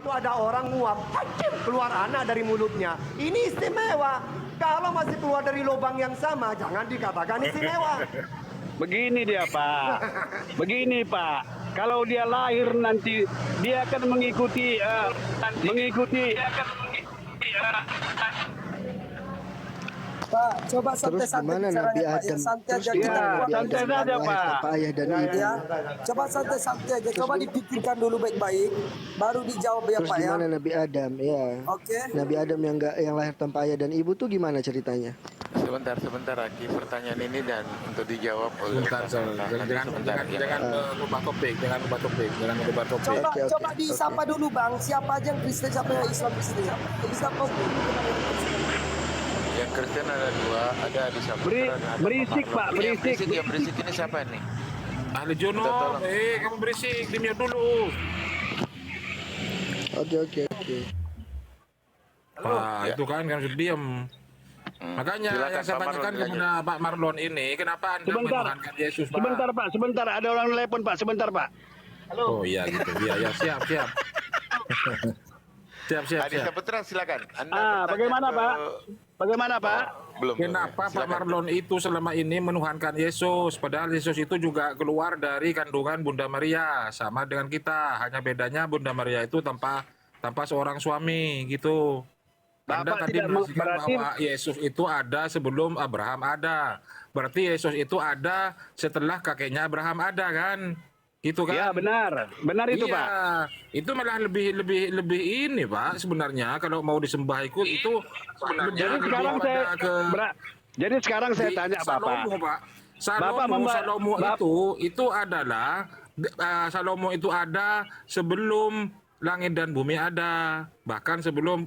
waktu ada orang nguap, hacim, keluar anak dari mulutnya. Ini istimewa. Kalau masih keluar dari lubang yang sama, jangan dikatakan istimewa. Begini dia Pak, begini Pak. Kalau dia lahir nanti dia akan mengikuti Pak, coba santai-santai gimana bicaranya Nabi Pak. Ya, Adam? santai Terus aja gimana kita. Nabi santai Adam saja, yang lahir Pak. tanpa ayah dan ibu? Ya, coba santai-santai aja. Coba dipikirkan dulu baik-baik, baru dijawab ya Terus Pak ya. gimana Nabi Adam? Ya. Oke. Nabi Adam yang lahir tanpa ayah dan ibu tuh gimana ceritanya? Sebentar Aki, pertanyaan ini dan untuk dijawab oleh jangan ubah topik, jangan ubah topik. Coba Oke. coba disapa dulu Bang. Siapa aja yang Kristen, siapa yang Islam di sini? Disapa dulu. yang Kristen ada dua, ada di Samudra. Berisik Pak, berisik. Yang berisik ini siapa nih? Ahli Jono, Tolong. kamu berisik, di mute dulu. Oke. Pak, itu kan sudah diam. Makanya Silakan, yang saya Pak tanyakan Marlon, kepada Pak Marlon ini, kenapa Anda menuhankan Yesus, Pak? Sebentar Pak, sebentar. Ada orang telepon Pak, sebentar Pak. Oh iya gitu, iya siap. Adi Saputra silakan. Anda bertanya Bagaimana ke- Pak? Bagaimana Pak? Belum. Kenapa Pak Silakan. Marlon itu selama ini menuhankan Yesus, padahal Yesus itu juga keluar dari kandungan Bunda Maria, sama dengan kita. Hanya bedanya Bunda Maria itu tanpa seorang suami gitu. Anda Bapak tadi tidak memastikan berarti- bahwa Yesus itu ada sebelum Abraham ada. Berarti Yesus itu ada setelah kakeknya Abraham ada kan? Gitu kan? Ya benar itu Iya, Pak. itu malah lebih ini Pak sebenarnya kalau mau disembah itu sebenarnya Jadi lebih sekarang saya pada jadi sekarang saya di tanya Bapak. Salomo, Pak. Bapak Salomo itu adalah Salomo itu ada sebelum langit dan bumi ada, bahkan sebelum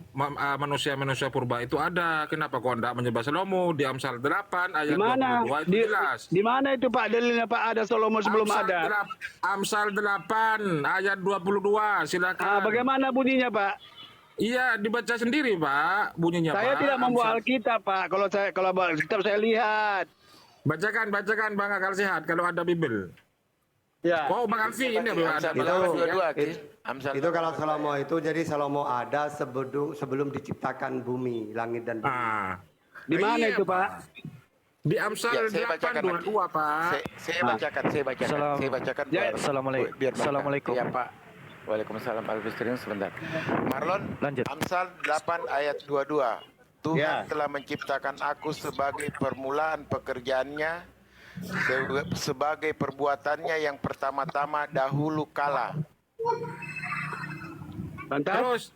manusia-manusia purba itu ada. Kenapa kok enggak menyembah Salomo? Di Amsal 8 ayat Di mana? 22 itu jelas. Di mana itu Pak dalilnya Pak ada Salomo sebelum ada? Amsal 8 ayat 22, silakan. Bagaimana bunyinya Pak? Iya, dibaca sendiri, Pak, bunyinya, Saya Pak. tidak membawa Alkitab Pak. Kalau bawa Alkitab saya lihat. Bacakan Bang Akal Sehat kalau ada Bible. Ya. Oh, Bang Alfi ini belum ada. Amsal 22 Aki. Amsal Itu kalau Salomo itu, jadi Salomo ada sebelum diciptakan bumi, langit dan bumi. Di mana Iya, itu Pak? Di Amsal Ya, saya bacakan, 8:22, Pak. Saya bacakan. Saya bacakan. Assalamualaikum. Ya, Pak. Waalaikumsalam. Al-Fistrin sebentar. Marlon, Lanjut. Amsal 8 ayat 22. Tuhan telah menciptakan aku sebagai permulaan pekerjaannya, sebagai perbuatannya yang pertama-tama dahulu kala. Lantas?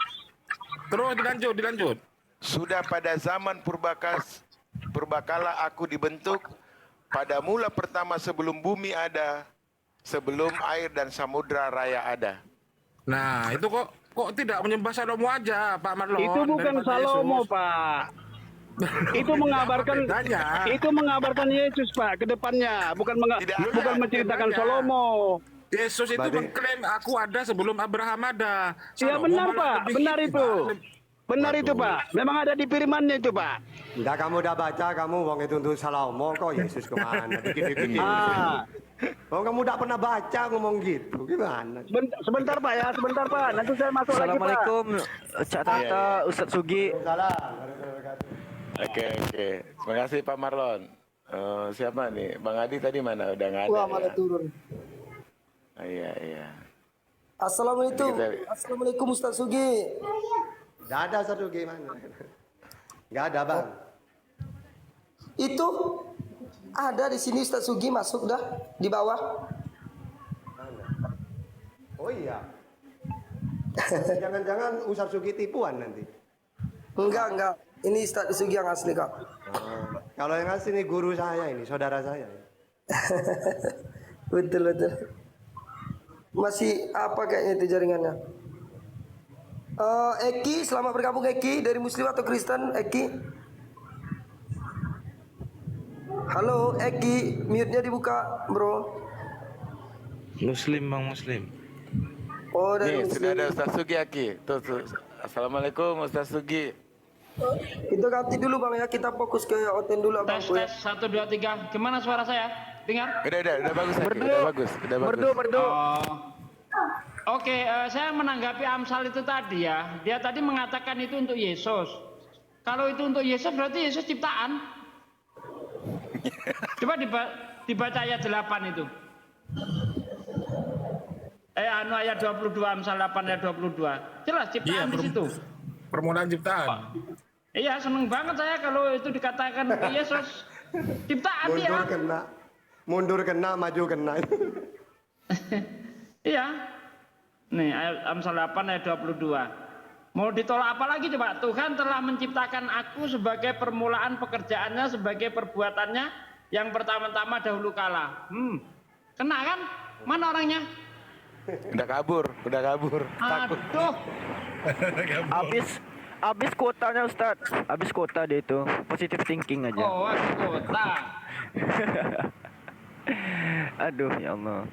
Terus dilanjut. Sudah pada zaman purbakala aku dibentuk, pada mula pertama sebelum bumi ada, sebelum air dan samudra raya ada. Nah, itu kok tidak menyembah Salomo aja, Pak Marlon. Itu bukan daripada Salomo Yesus. Pak. Itu Apa mengabarkan Yesus Pak ke depannya, bukan Tidak ada, bukan menceritakan bedanya. Salomo. Yesus itu mengklaim aku ada sebelum Abraham ada. Iya Salomo benar malah Pak, lebih benar ini, itu. Pak. Benar itu Pak. Memang ada di firmannya itu Pak. Enggak, kamu udah baca, kamu wong itu untuk Salomo kok, Yesus kemana? Dikit-dikit. Oh, kamu udah pernah baca ngomong gitu, gimana? Sebentar Pak ya, sebentar Pak. Nanti saya masuk lagi Pak. Assalamualaikum Cak Tata, Ustadz Sugi. Oke. Terima kasih Pak Marlon. Siapa nih? Bang Adi tadi mana? Udah nggak ada. Wah, malah Ya? turun. Iya. Assalamualaikum. Kita- Assalamualaikum Ustaz Sugi. Enggak ada satu gimana? Enggak ada, Bang. Itu ada di sini Ustaz Sugi masuk dah di bawah. Oh iya. Jangan-jangan Ustaz Sugi tipuan nanti. Enggak. Ini Ustaz Sugi yang asli kok. Kalau yang asli ini guru saya, ini saudara saya. Betul. Masih apa kayaknya itu jaringannya? Eki, selamat bergabung Eki, dari Muslim atau Kristen Eki? Halo Eki, mute-nya dibuka bro. Muslim Bang Muslim. Oh dari Nih, sudah Muslim. ada Ustaz Sugi Aki. Tuh. Assalamualaikum Ustaz Sugi. Kita ganti dulu bang ya, kita fokus ke Oten dulu abang. Tes 1 2 3. Gimana suara saya? Dengar? Udah bagus Aki. Udah bagus. Merdu. Oh. Oke, saya menanggapi Amsal itu tadi ya. Dia tadi mengatakan itu untuk Yesus. Kalau itu untuk Yesus berarti Yesus ciptaan. Coba dibaca ayat 8 itu. Ayat 22, Amsal 8 ayat 22. Jelas ciptaan di situ. Permulaan ciptaan. Iya, seneng banget saya kalau itu dikatakan Yesus ciptaan dia. Mundur kena, maju kena. Iya. Nih, Amsal 8 ayat 22. Mau ditolak apa lagi coba? Tuhan telah menciptakan aku sebagai permulaan pekerjaannya, sebagai perbuatannya yang pertama-tama dahulu kala. Kena kan? Mana orangnya? Udah kabur. Takut. Aduh. Habis kuotanya Ustaz. Habis kuota dia itu. Positive thinking aja. Oh, kota. Aduh, ya Allah.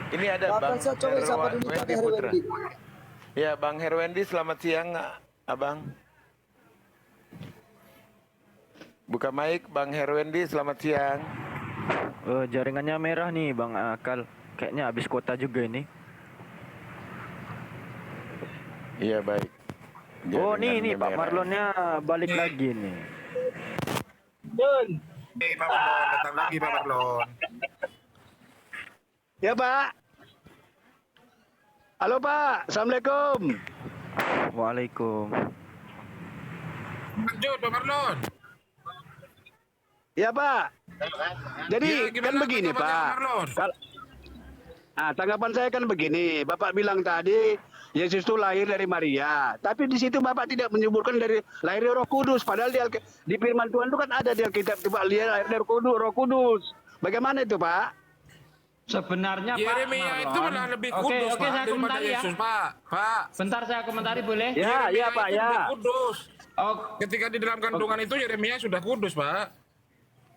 Ini ada Bang Saya coba sapa dulu Pak Herwendi Putra. Herwendi. Ya, Bang Herwendi, selamat siang, Abang. Buka mic, Bang Herwendi, selamat siang. Jaringannya merah nih Bang Akal. Kayaknya habis kuota juga ini. Iya, baik. Oh, nih Jaringannya Pak merah. Marlonnya balik lagi nih. Pak Marlon, datang lagi Pak Marlon. Ya Pak. Halo Pak, Assalamualaikum. Waalaikum. Lanjut Pak Marlon. Ya Pak. Jadi Ya, kan gimana begini tanggapannya, Pak. Pak Marlon? Tanggapan saya kan begini. Bapak bilang tadi Yesus itu lahir dari Maria. Tapi di situ Bapak tidak menyebutkan dari lahir dari Roh Kudus. Padahal di firman Tuhan itu kan ada di Alkitab Pak lahir dari Roh Kudus. Bagaimana itu Pak? Sebenarnya Pak Yeremia Marlon. itu malah lebih Oke, kudus Pak saya daripada komentari ya. Yesus Pak. Pak. Bentar saya komentari boleh? Ya, Yeremia ya Pak, itu ya. lebih kudus. Oh, Ketika di dalam kandungan itu Yeremia sudah kudus Pak.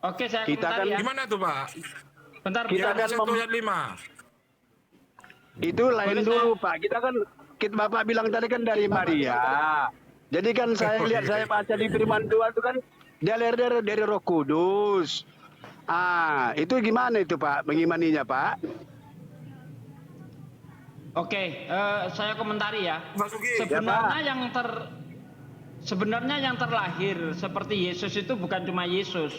oke saya Kita komentari kan ya. Gimana tuh Pak? Bentar, Kita bentar. kan 1 ayat 5. Itu lain Boleh, dulu Pak. Bapak bilang tadi kan dari Maria. Jadi kan saya lihat saya baca di firman Tuhan itu kan dia lahir dari Roh Kudus. Itu gimana itu Pak? Mengimaninya Pak? Oke, saya komentari ya. Mas Ugi. Sebenarnya yang terlahir seperti Yesus itu bukan cuma Yesus.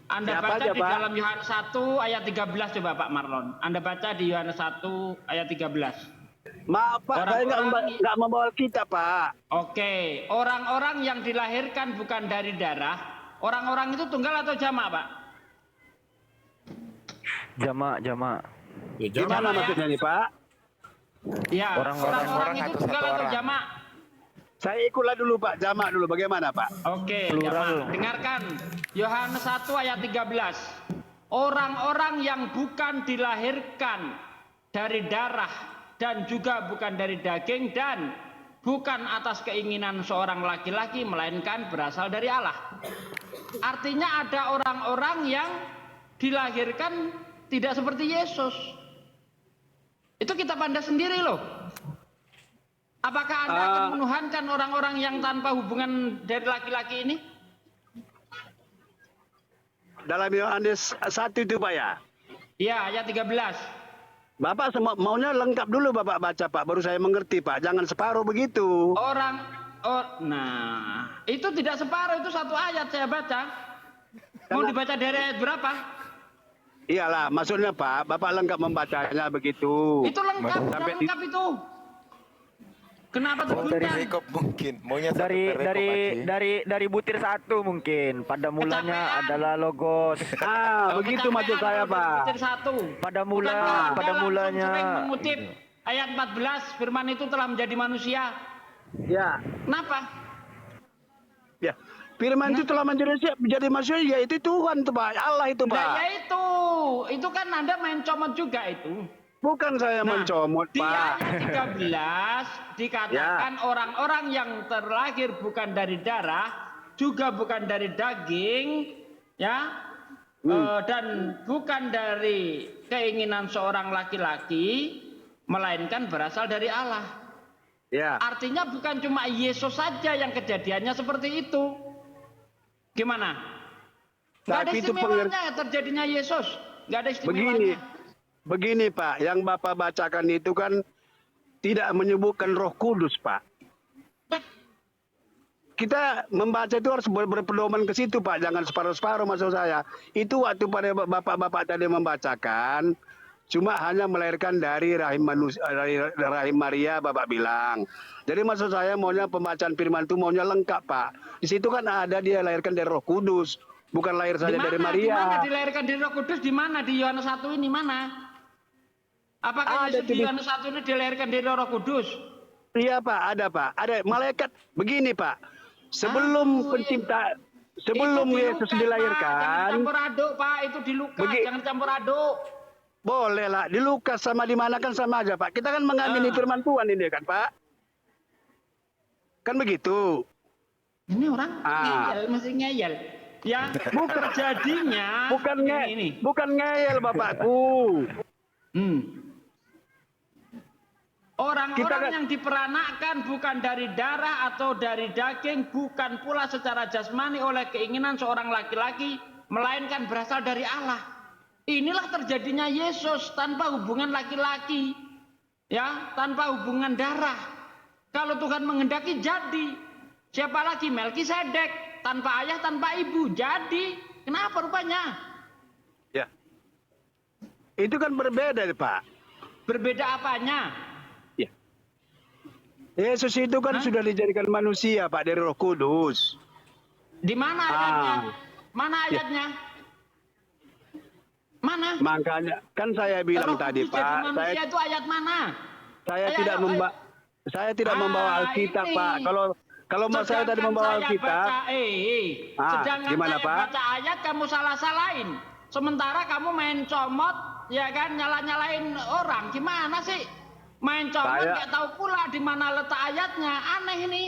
Anda Siapa baca aja, di Pak? dalam Yohanes 1 ayat 13 coba Pak Marlon. Anda baca di Yohanes 1 ayat 13. Maaf Pak, saya nggak membawa kita Pak. Oke, orang-orang yang dilahirkan bukan dari darah, orang-orang itu tunggal atau jamak Pak? Jamak. Ya, Gimana Jamak, ya? maksudnya nih Pak? Ya, orang-orang itu atau tunggal satu atau orang? jamak? Saya ikutlah dulu Pak, jamak dulu bagaimana Pak? Oke, Plural. jamak. Dengarkan Yohanes 1 ayat 13. Orang-orang yang bukan dilahirkan dari darah dan juga bukan dari daging dan bukan atas keinginan seorang laki-laki melainkan berasal dari Allah. Artinya ada orang-orang yang dilahirkan tidak seperti Yesus. Itu kita pandang sendiri loh. Apakah Anda akan menuhankan orang-orang yang tanpa hubungan dari laki-laki ini? Dalam Yohanes 1 itu Pak ya? Ya, ayat 13. Bapak maunya lengkap dulu Bapak baca Pak, baru saya mengerti Pak. Jangan separuh begitu. Nah, itu tidak separuh, itu satu ayat saya baca. Mau dibaca dari ayat berapa? Iyalah, maksudnya Pak, Bapak lengkap membacanya begitu. Itu lengkap, sudah Sampai lengkap itu. Kenapa demikian? Perikop mungkin. Maunya satu perikop aja. Dari butir 1 mungkin. Pada mulanya Kecapean. adalah logos. Begitu maksud saya Pak. Pada Bukankah Anda langsung mulanya. sering mengutip ayat 14, firman itu telah menjadi manusia. Ya, Kenapa? ya. Firman itu telah menjadi manusia, ya itu Tuhan tuh Pak, Allah itu Pak. Nah, ya itu kan Anda main comot juga itu. Bukan saya mencomot Di Pak. ayat 13 dikatakan orang-orang yang terlahir bukan dari darah, juga bukan dari daging, ya, dan bukan dari keinginan seorang laki-laki, melainkan berasal dari Allah. Ya. Artinya bukan cuma Yesus saja yang kejadiannya seperti itu. Gimana? Gak ada Tapi itu istimewanya terjadinya Yesus. Gak ada istimewanya. Begini. begini Pak, yang Bapak bacakan itu kan tidak menyebutkan Roh Kudus, Pak. Kita membaca itu harus berpedoman ke situ, Pak. Jangan separuh-separuh maksud saya. Itu waktu pada Bapak-Bapak tadi membacakan, cuma hanya melahirkan dari rahim manusia, dari rahim Maria, Bapak bilang. Jadi maksud saya maunya pembacaan firman itu maunya lengkap, Pak. Di situ kan ada dia lahirkan dari Roh Kudus, bukan lahir saja dari Maria. Di mana dilahirkan dari Roh Kudus? Di mana? Di Yohanes 1 ini mana? Apakah Yesus di Yohanes 1 ini dilahirkan dari Roh Kudus? Iya Pak, ada Pak. Ada malaikat begini Pak. Sebelum pencipta, sebelum Yesus dilahirkan. Jangan campur aduk Pak, itu di Lukas. Jangan campur aduk. Boleh lah, di Lukas sama di mana kan sama aja Pak. Kita kan mengamini firman Tuhan ini kan Pak. Kan begitu. Ini orang ngeyel, masih ngeyel. Ya, bukan terjadinya. Bukan ngeyel Bapakku. Orang-orang yang diperanakkan bukan dari darah atau dari daging, bukan pula secara jasmani oleh keinginan seorang laki-laki, melainkan berasal dari Allah. Inilah terjadinya Yesus tanpa hubungan laki-laki, ya, tanpa hubungan darah. Kalau Tuhan menghendaki jadi. Siapa lagi? Melkisedek, tanpa ayah, tanpa ibu, jadi. Kenapa rupanya? Ya, itu kan berbeda Pak. Berbeda apanya? Yesus itu kan sudah dijadikan manusia Pak dari Roh Kudus. Di mana ayatnya? Mana ayatnya? Mana? Makanya kan saya bilang Roh tadi Kudus jadi Pak, manusia itu ayat mana? Saya tidak membawa Alkitab ini. Pak. Kalau saya tadi membawa Alkitab. Sedangkan gimana saya Pak? baca ayat kamu salah-salahin. Sementara kamu main comot, ya kan, nyala-nyalain orang. Gimana sih? Main comot nggak tahu pula di mana letak ayatnya. Aneh ini.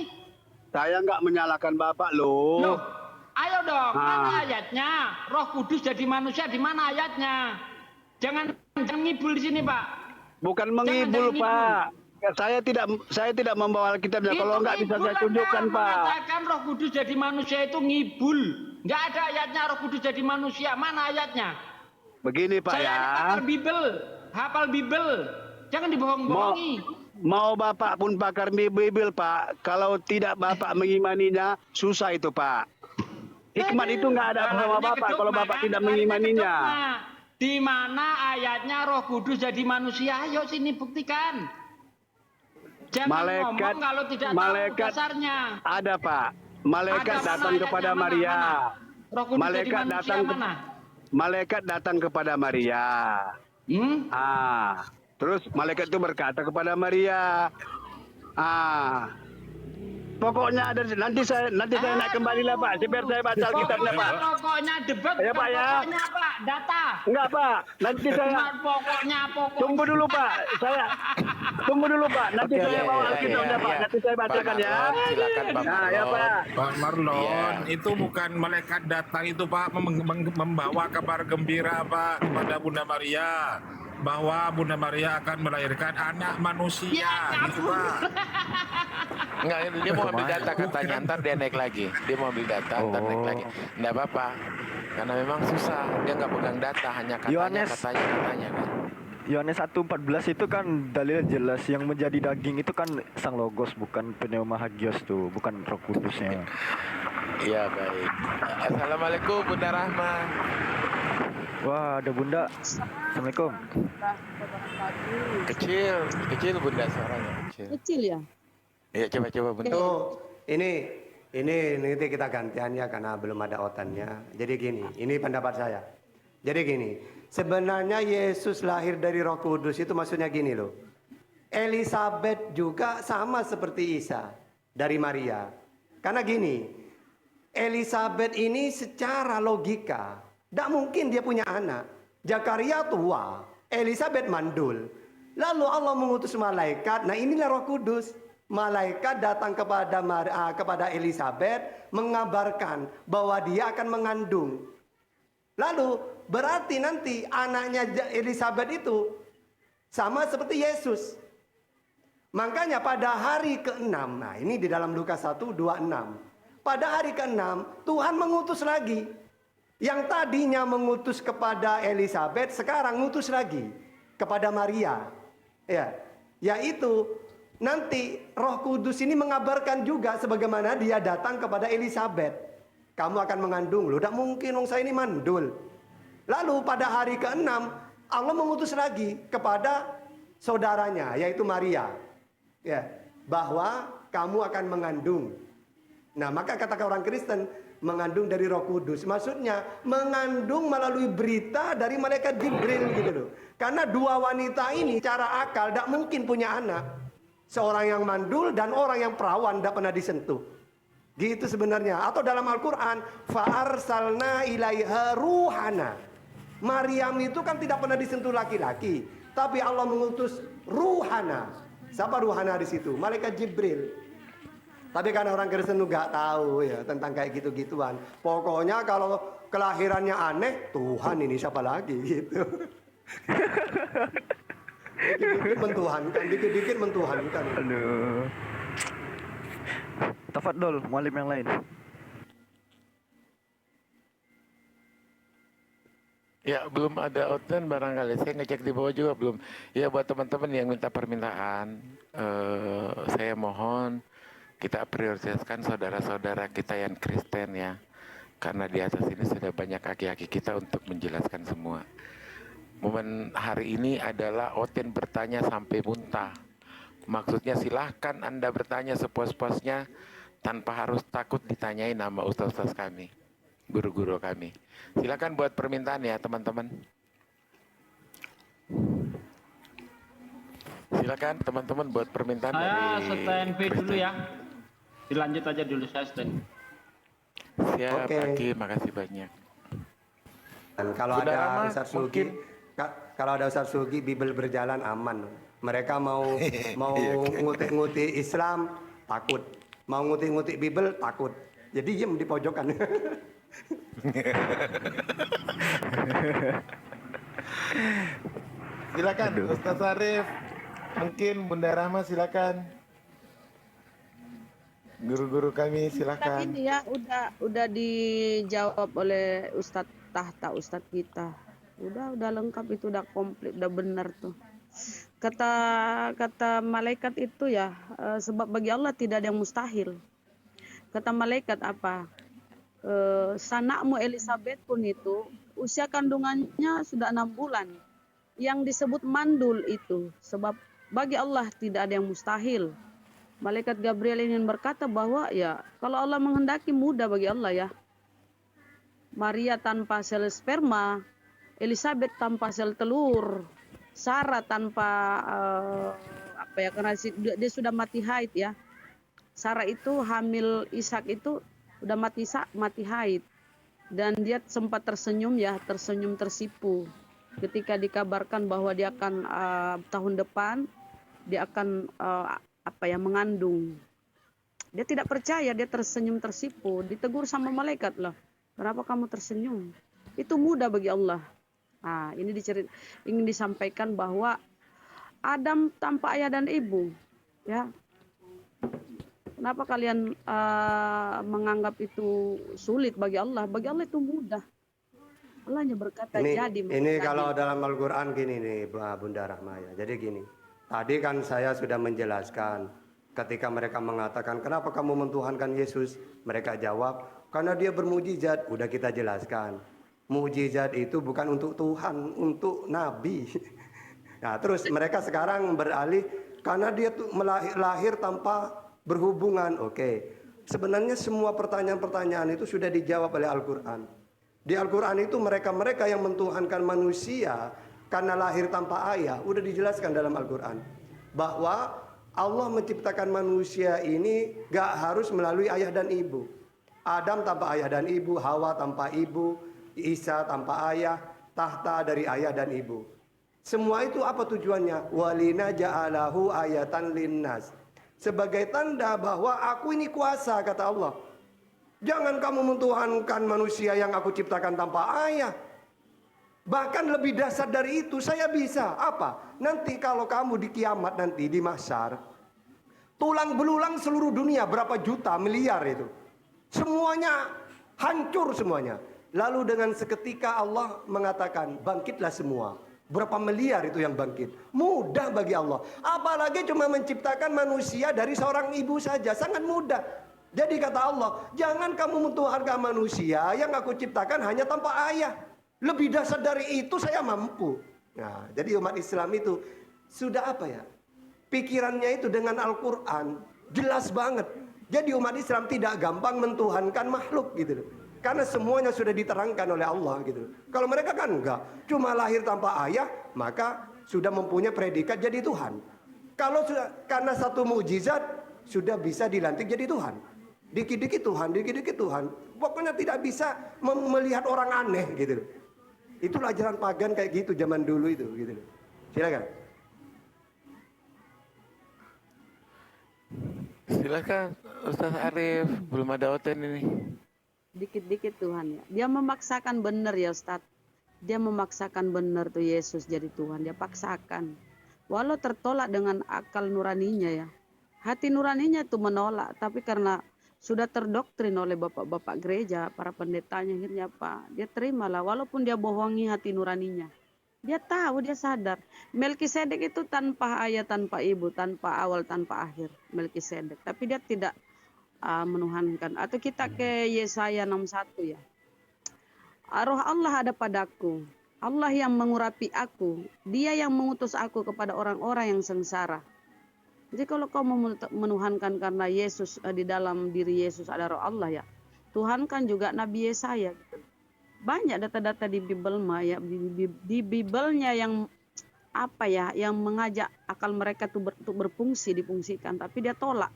Saya nggak menyalahkan Bapak loh. Ayo dong, mana ayatnya? Roh Kudus jadi manusia, di mana ayatnya? Jangan ngibul di sini, Pak. Bukan mengibul, Pak. Saya tidak membawa Alkitabnya. Kalau nggak bisa saya tunjukkan, Pak. Mengatakan Roh Kudus jadi manusia itu ngibul. Nggak ada ayatnya Roh Kudus jadi manusia. Mana ayatnya? Begini, Pak, saya hafal Bible. Jangan dibohong-bohongi. Mau Bapak pun pakar Bible, Pak. Kalau tidak Bapak mengimaninya, susah itu, Pak. Hikmat itu nggak ada sama Bapak kalau Bapak tidak mengimaninya. Di mana ayatnya Roh Kudus jadi manusia? Ayo sini buktikan. Jangan ngomong kalau tidak tahu dasarnya. Ada, Pak. Malaikat datang kepada Maria. Roh Kudus jadi manusia mana? Malaikat datang kepada Maria. Terus malaikat itu berkata kepada Maria, pokoknya ada nanti saya naik kembali lah Pak, biar saya baca Alkitabnya Pak. Pokoknya debat, ya Pak ya. Pokoknya Pak, data. Enggak Pak, nanti saya. Pokoknya. Tunggu dulu Pak, tunggu dulu Pak, nanti saya bawa Alkitabnya Pak, nanti saya bacakan ya. Silakan Pak Marlon. Ya Pak. Pak Marlon, itu bukan malaikat datang itu Pak membawa kabar gembira Pak kepada Bunda Maria. Bahwa Bunda Maria akan melahirkan anak manusia, gitu Pak. Enggak, dia mau ambil data katanya, ntar dia naik lagi. Dia mau ambil data, ntar naik lagi. Enggak apa-apa, karena memang susah. Dia nggak pegang data, hanya katanya kan. Yohanes 1:14 itu kan dalilnya jelas, yang menjadi daging itu kan Sang Logos, bukan pneuma hagios tuh, bukan Roh Kudusnya. Iya baik. Assalamualaikum Bunda Rahma. Wah, ada Bunda. Assalamualaikum. Kecil Bunda suaranya kecil. Kecil ya? Iya coba Bunda. Ini nanti kita gantiannya karena belum ada otannya. Jadi gini, ini pendapat saya. Jadi gini, sebenarnya Yesus lahir dari Roh Kudus itu maksudnya gini loh. Elizabeth juga sama seperti Isa dari Maria. Karena gini, Elizabeth ini secara logika tidak mungkin dia punya anak. Zakaria tua, Elizabeth mandul. Lalu Allah mengutus malaikat. Nah inilah Roh Kudus. Malaikat datang kepada Elizabeth mengabarkan bahwa dia akan mengandung. Lalu berarti nanti anaknya Elizabeth itu sama seperti Yesus. Makanya pada hari ke-6, nah ini di dalam Lukas 1:26. Pada hari ke-6 Tuhan mengutus lagi. Yang tadinya mengutus kepada Elizabeth, sekarang mengutus lagi. kepada Maria. Ya, yaitu nanti Roh Kudus ini mengabarkan juga sebagaimana dia datang kepada Elizabeth. Kamu akan mengandung, loh, tidak mungkin, wong saya ini mandul. Lalu pada hari ke-6 Allah mengutus lagi kepada saudaranya, yaitu Maria, ya, bahwa kamu akan mengandung. Nah, maka katakan orang Kristen, mengandung dari Roh Kudus, maksudnya mengandung melalui berita dari malaikat Jibril gitu loh. Karena dua wanita ini cara akal tidak mungkin punya anak. Seorang yang mandul dan orang yang perawan tidak pernah disentuh. Gitu sebenarnya. Atau dalam Al-Quran, fa'arsalna ilaiha ruhana. Maryam itu kan tidak pernah disentuh laki-laki, tapi Allah mengutus ruhana. Siapa ruhana di situ? Malaikat Jibril. Tapi karena orang Kristen nggak tahu ya tentang kayak gitu-gituan. Pokoknya kalau kelahirannya aneh, Tuhan ini siapa lagi gitu. Dikit-dikit mentuhankan, dikit-dikit mentuhankan. Aduh. Tafadhol, mualim yang lain. Ya, belum ada outline barangkali. Saya ngecek di bawah juga belum. Ya, buat teman-teman yang minta permintaan, saya mohon kita prioritaskan saudara-saudara kita yang Kristen ya. Karena di atas ini sudah banyak aki-aki kita untuk menjelaskan semua. Momen hari ini adalah Oten bertanya sampai muntah. Maksudnya silahkan Anda bertanya sepuas-puasnya tanpa harus takut ditanyain nama ustaz-ustaz kami, guru-guru kami. Silakan buat permintaan ya teman-teman. Silakan teman-teman buat permintaan Saya dari stand by dulu Kristen. ya. Dilanjut aja dulu saya stand. Siap, Oke. Aki, makasih banyak. Dan kalau Bunda ada Rama, Ustaz Sugi, kalau ada Ustaz Sugi, Bibel berjalan aman. Mereka mau ngutik-ngutik Islam takut, mau ngutik-ngutik Bibel takut. Jadi diem di pojokan. Silakan Ustaz Arif. Mungkin Bunda Rahma silakan. Guru-guru kami Ustadz silakan. ini ya udah dijawab oleh Ustadz Tahta, Ustadz kita. Udah lengkap itu, udah komplit, udah benar tuh. Kata malaikat itu ya, sebab bagi Allah tidak ada yang mustahil. Kata malaikat apa? Sanakmu Elizabeth pun itu usia kandungannya sudah 6 bulan. Yang disebut mandul itu, sebab bagi Allah tidak ada yang mustahil. Malaikat Gabriel ingin berkata bahwa ya kalau Allah menghendaki mudah bagi Allah ya. Maria tanpa sel sperma, Elizabeth tanpa sel telur, Sarah tanpa karena dia sudah mati haid ya. Sarah itu hamil Ishak itu udah mati haid dan dia sempat tersenyum tersipu ketika dikabarkan bahwa dia akan tahun depan dia akan mengandung. Dia tidak percaya, dia tersenyum tersipu, ditegur sama malaikat loh. Kenapa kamu tersenyum? Itu mudah bagi Allah. Nah, ini ingin disampaikan bahwa Adam tanpa ayah dan ibu, ya. Kenapa kalian menganggap itu sulit bagi Allah? Bagi Allah itu mudah. Allah hanya berkata jadi. Ini kalau dalam Al-Quran gini nih, Bunda Rahmaya. Jadi gini. Tadi kan saya sudah menjelaskan ketika mereka mengatakan kenapa kamu mentuhankan Yesus, mereka jawab karena dia bermujizat. Udah kita jelaskan, mujizat itu bukan untuk Tuhan, untuk Nabi. Nah terus mereka sekarang beralih karena dia tuh lahir tanpa berhubungan. Oke, sebenarnya semua pertanyaan-pertanyaan itu sudah dijawab oleh Al-Quran. Di Al-Quran itu mereka-mereka yang mentuhankan manusia karena lahir tanpa ayah, udah dijelaskan dalam Al-Quran bahwa Allah menciptakan manusia ini gak harus melalui ayah dan ibu. Adam tanpa ayah dan ibu, Hawa tanpa ibu, Isa tanpa ayah, tahta dari ayah dan ibu. Semua itu apa tujuannya? Walina ja'alahu ayatan linnas. Sebagai tanda bahwa aku ini kuasa, kata Allah. Jangan kamu mentuhankan manusia yang aku ciptakan tanpa ayah. Bahkan lebih dasar dari itu, saya bisa. Apa? Nanti kalau kamu di kiamat nanti, di mahsyar, tulang belulang seluruh dunia, berapa juta, miliar itu. Semuanya hancur semuanya. Lalu dengan seketika Allah mengatakan, bangkitlah semua. Berapa miliar itu yang bangkit. Mudah bagi Allah. Apalagi cuma menciptakan manusia dari seorang ibu saja. Sangat mudah. Jadi kata Allah, jangan kamu mentuhankan manusia yang aku ciptakan hanya tanpa ayah. Lebih dasar dari itu saya mampu. Nah, jadi umat Islam itu sudah apa ya? Pikirannya itu dengan Al-Quran. Jelas banget. Jadi umat Islam tidak gampang mentuhankan makhluk gitu loh. Karena semuanya sudah diterangkan oleh Allah gitu. Kalau mereka kan enggak, cuma lahir tanpa ayah, maka sudah mempunyai predikat jadi Tuhan. Kalau sudah karena satu mukjizat sudah bisa dilantik jadi Tuhan. Dikit-dikit Tuhan, dikit-dikit Tuhan. Pokoknya tidak bisa melihat orang aneh gitu. Itulah ajaran pagan kayak gitu zaman dulu itu gitu. Silakan. Silakan Ustaz Arif, belum ada oten ini. Dikit-dikit Tuhan ya. Dia memaksakan benar ya Ustadz. Dia memaksakan benar tuh Yesus jadi Tuhan. Dia paksakan. Walau tertolak dengan akal nuraninya ya. Hati nuraninya tuh menolak. Tapi karena sudah terdoktrin oleh bapak-bapak gereja, para pendetanya, akhirnya apa? Dia terimalah. Walaupun dia bohongi hati nuraninya. Dia tahu, dia sadar. Melkisedek itu tanpa ayah, tanpa ibu, tanpa awal, tanpa akhir. Melkisedek. Tapi dia tidak menuhankan. Atau kita ke Yesaya 61 ya. Roh Allah ada padaku. Allah yang mengurapi aku. Dia yang mengutus aku kepada orang-orang yang sengsara. Jadi kalau kau menuhankan karena Yesus, di dalam diri Yesus ada roh Allah ya. Tuhankan juga Nabi Yesaya. Banyak data-data di Bible ya. Di Bible-nya yang apa ya, yang mengajak akal mereka tuh untuk berfungsi, difungsikan. Tapi dia tolak.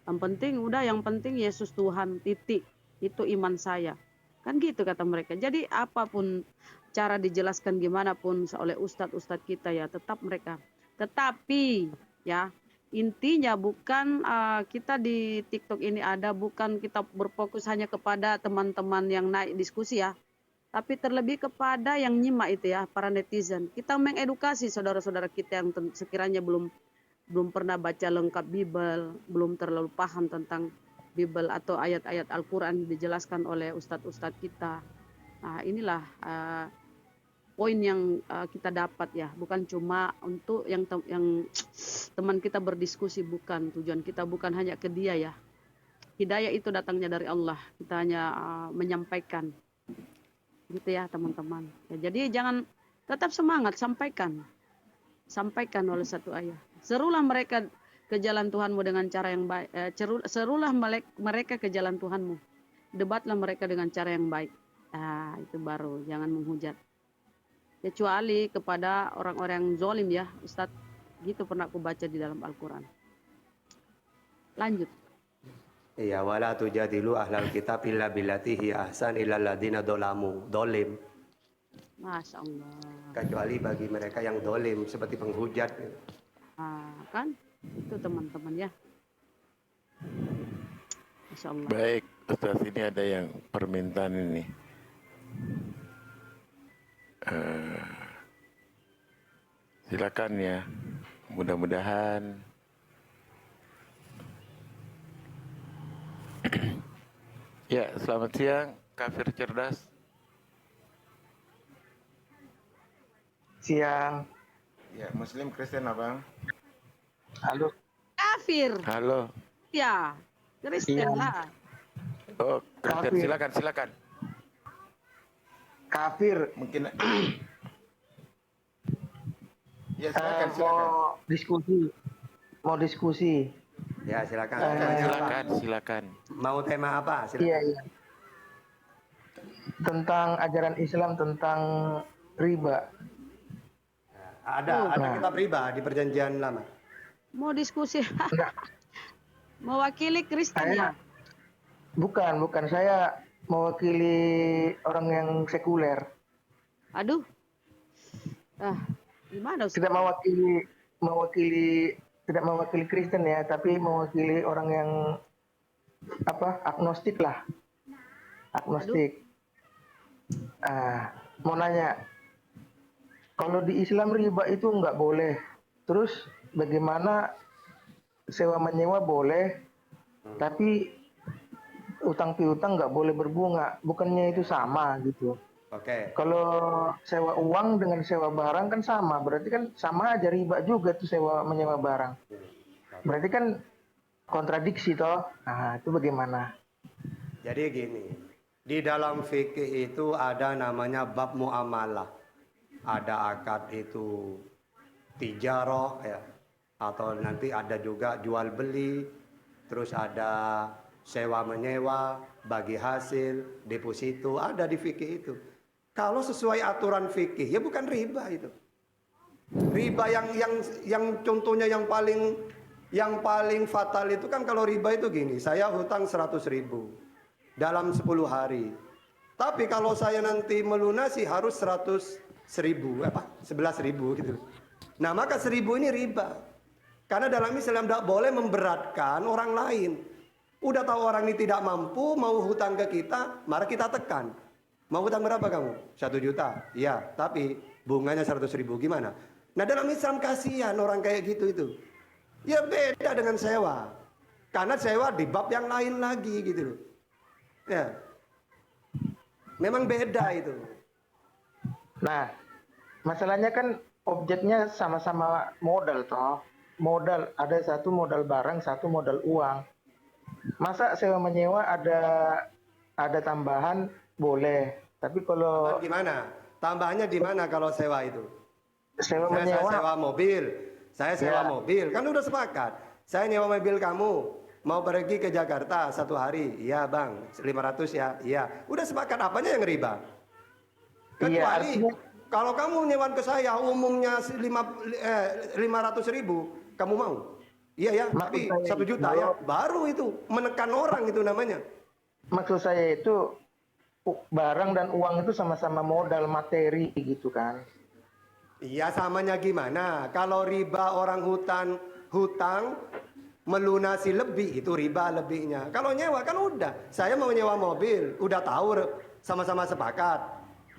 Yang penting Yesus Tuhan, titik. Itu iman saya. Kan gitu kata mereka. Jadi apapun cara dijelaskan gimana pun oleh ustadz-ustadz kita ya, tetap mereka. Tetapi ya, intinya bukan kita di TikTok ini ada, bukan kita berfokus hanya kepada teman-teman yang naik diskusi ya. Tapi terlebih kepada yang nyimak itu ya, para netizen. Kita mengedukasi saudara-saudara kita yang sekiranya belum pernah baca lengkap Bible, belum terlalu paham tentang Bible atau ayat-ayat Al-Quran dijelaskan oleh ustadz-ustadz kita. Nah, inilah poin yang kita dapat ya, bukan cuma untuk yang teman kita berdiskusi, bukan. Tujuan kita bukan hanya ke dia ya. Hidayah itu datangnya dari Allah. Kita hanya menyampaikan. Gitu ya teman-teman. Ya, jadi jangan, tetap semangat, sampaikan oleh satu ayat. Serulah mereka ke jalan Tuhanmu dengan cara yang baik. Serulah mereka ke jalan Tuhanmu. Debatlah mereka dengan cara yang baik. Nah, itu baru. Jangan menghujat. Kecuali kepada orang-orang yang zalim ya, Ustadz. Gitu pernah aku baca di dalam Al-Quran. Lanjut. Iya, wala tujadilu ahlal kitab illa billati hi ahsan illal ladina dolamu. Dolim. Masya Allah. Kecuali bagi mereka yang dolim, seperti penghujat. Kan itu teman-teman ya. Masya Allah. Baik, Ustaz, ini ada yang permintaan ini. Silakan ya. Mudah-mudahan ya, selamat siang, Kafir Cerdas. Siang. Ya, Muslim Kristen Abang. Halo. Kafir. Halo. Ya, Kristen lah. Oh, Kristen, Kafir. silakan. Kafir. Mungkin ya, silakan. Mau diskusi. Ya, silakan. Silakan. Mau tema apa? Silakan. Iya. Tentang ajaran Islam tentang riba. Ada kitab riba di perjanjian lama. Mau diskusi. Mewakili Kristen ya? Bukan. Saya mewakili orang yang sekuler. Aduh. Gimana Ustaz? Tidak mewakili Kristen ya, tapi mewakili orang yang agnostik lah. Agnostik. Mau nanya, kalau di Islam riba itu nggak boleh. Terus bagaimana sewa menyewa boleh, tapi utang piutang nggak boleh berbunga? Bukannya itu sama gitu? Oke. Kalau sewa uang dengan sewa barang kan sama, berarti kan sama aja riba juga tuh sewa menyewa barang. Berarti kan kontradiksi toh. Nah, itu bagaimana? Jadi gini, di dalam fikih itu ada namanya bab muamalah. Ada akad itu tijarah ya, atau nanti ada juga jual beli, terus ada sewa menyewa, bagi hasil, deposito, ada di fikih itu. Kalau sesuai aturan fikih, ya bukan riba itu. Riba yang contohnya yang paling fatal itu kan kalau riba itu gini, saya hutang 100.000 dalam 10 hari. Tapi kalau saya nanti melunasi harus 11.000 gitu. Nah, maka 1.000 ini riba. Karena dalam Islam tidak boleh memberatkan orang lain. Udah tahu orang ini tidak mampu mau hutang ke kita, mari kita tekan. Mau hutang berapa kamu? 1 juta. Iya, tapi bunganya 100.000 gimana? Nah, dalam Islam kasihan orang kayak gitu itu. Ya beda dengan sewa. Karena sewa di bab yang lain lagi gitu loh. Ya. Memang beda itu. Nah, masalahnya kan objeknya sama-sama modal toh. Modal, ada satu modal barang, satu modal uang. Masa sewa menyewa ada tambahan boleh. Tapi kalau gimana? Tambahannya di mana kalau sewa itu? sewa Saya menyewa sewa mobil. Saya sewa Ya. mobil. Kan udah sepakat. Saya nyewa mobil kamu. Mau pergi ke Jakarta 1 hari. Iya bang, 500 ya. Iya. Udah sepakat, apanya yang riba? Kecuali Iya, artinya- kalau kamu nyewan ke saya umumnya 500.000, kamu mau? Iya ya, Maksud tapi saya 1 juta itu- ya. Baru itu menekan orang itu namanya. maksud saya itu barang dan uang itu sama-sama modal materi gitu kan. Iya, samanya gimana? Kalau riba orang hutang melunasi lebih, itu riba lebihnya. Kalau nyewa kan udah, saya mau nyewa mobil, udah tahu sama-sama sepakat.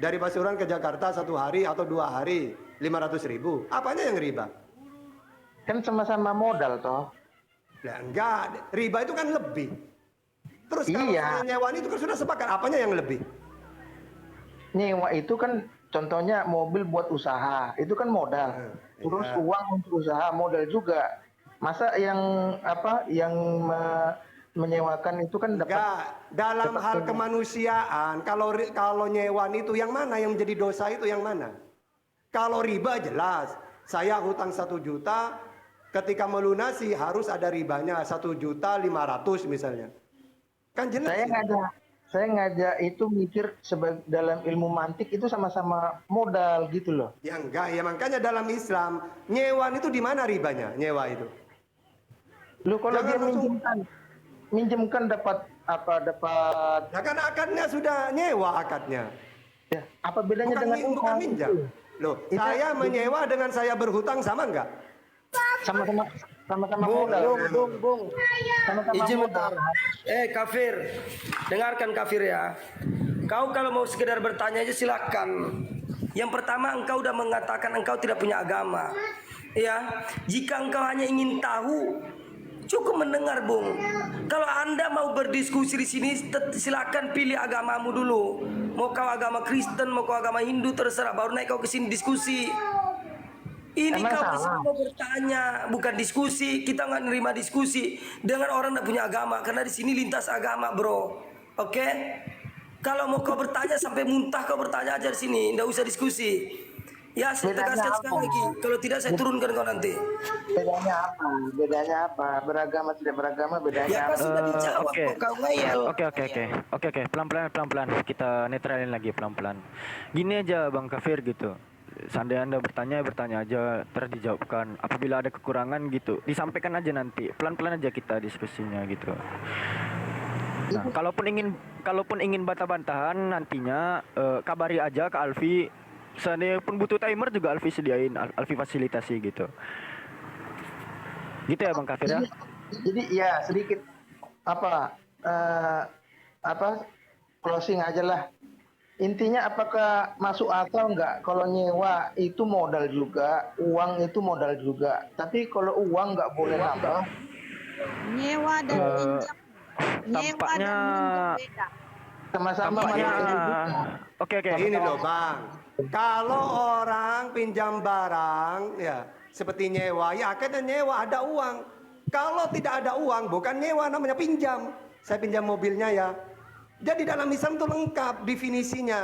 Dari Pasuruan ke Jakarta 1 hari atau 2 hari, 500.000. Apanya yang riba? Kan sama-sama modal toh. Lah enggak, riba itu kan lebih. Terus kalau Iya. saya nyewaan itu kan sudah sepakat, apanya yang lebih? Nyewa itu kan contohnya mobil buat usaha, itu kan modal. Terus iya. uang untuk usaha modal juga. Masa menyewakan itu kan dapat Enggak, dalam dapat hal ini. kemanusiaan, kalau nyewaan itu yang mana yang menjadi dosa itu yang mana? Kalau riba jelas, saya hutang 1 juta, ketika melunasi harus ada ribanya 1.500.000 misalnya. Kan jelas. Saya ngajak itu mikir dalam ilmu mantik itu sama-sama modal gitu loh. Ya enggak, ya makanya dalam Islam nyewaan itu di mana ribanya? Nyewa itu. Lu kalau Jangan dia langsung- minjemkan dapat dapat Ya kan akadnya sudah nyewa akadnya. ya, apa bedanya dengan Bukan uang minjam. itu? Loh, Itu- saya menyewa dengan saya berhutang sama enggak? Sama-sama modal. Sama-sama Izin modal. bentar. Kafir, dengarkan kafir ya. Kau kalau mau sekedar bertanya aja silakan. Yang pertama engkau udah mengatakan engkau tidak punya agama. Ya, jika engkau hanya ingin tahu, cukup mendengar, Bung. Kalau Anda mau berdiskusi di sini, silakan pilih agamamu dulu. Mau kau agama Kristen, mau kau agama Hindu, terserah. Baru naik kau ke sini diskusi. Ini Emang kau salah? kesini mau bertanya, bukan diskusi. Kita nggak nerima diskusi dengan orang yang punya agama, karena di sini lintas agama, bro. Oke? Kalau mau kau bertanya sampai muntah, kau bertanya aja di sini, nggak usah diskusi. Ya, saya Bedanya tegaskan apa? sekali lagi. Kalau tidak, saya turunkan kau nanti. Bedanya apa? Bedanya apa? Beragama tidak beragama bedanya Ya kan apa? sudah dijawab, oke. kok kau ngeyel. Oke. Pelan-pelan. Kita netralin lagi pelan-pelan. Gini aja Bang Kafir gitu. Seandainya Anda bertanya aja, terus dijawabkan. Apabila ada kekurangan gitu, disampaikan aja nanti. Pelan-pelan aja kita diskusinya gitu. Nah, kalaupun ingin bantah-bantahan nantinya kabari aja ke Alfi. Seandainya pun butuh timer juga Alfi sediain, Alfi fasilitasi gitu. Gitu ya Bang Kafir ya? Jadi ya sedikit closing aja lah. Intinya apakah masuk akal nggak kalau nyewa itu modal juga, uang itu modal juga. Tapi kalau uang nggak boleh nambah. Nyewa dan pinjam. Nyewa tampaknya dan minjem beda. Sama-sama Tampaknya mahir. oke oke. Ini loh Bang, kalau orang pinjam barang ya seperti nyewa, ya akhirnya nyewa ada uang. Kalau tidak ada uang bukan nyewa, namanya pinjam. Saya pinjam mobilnya ya. Jadi dalam Islam itu lengkap definisinya.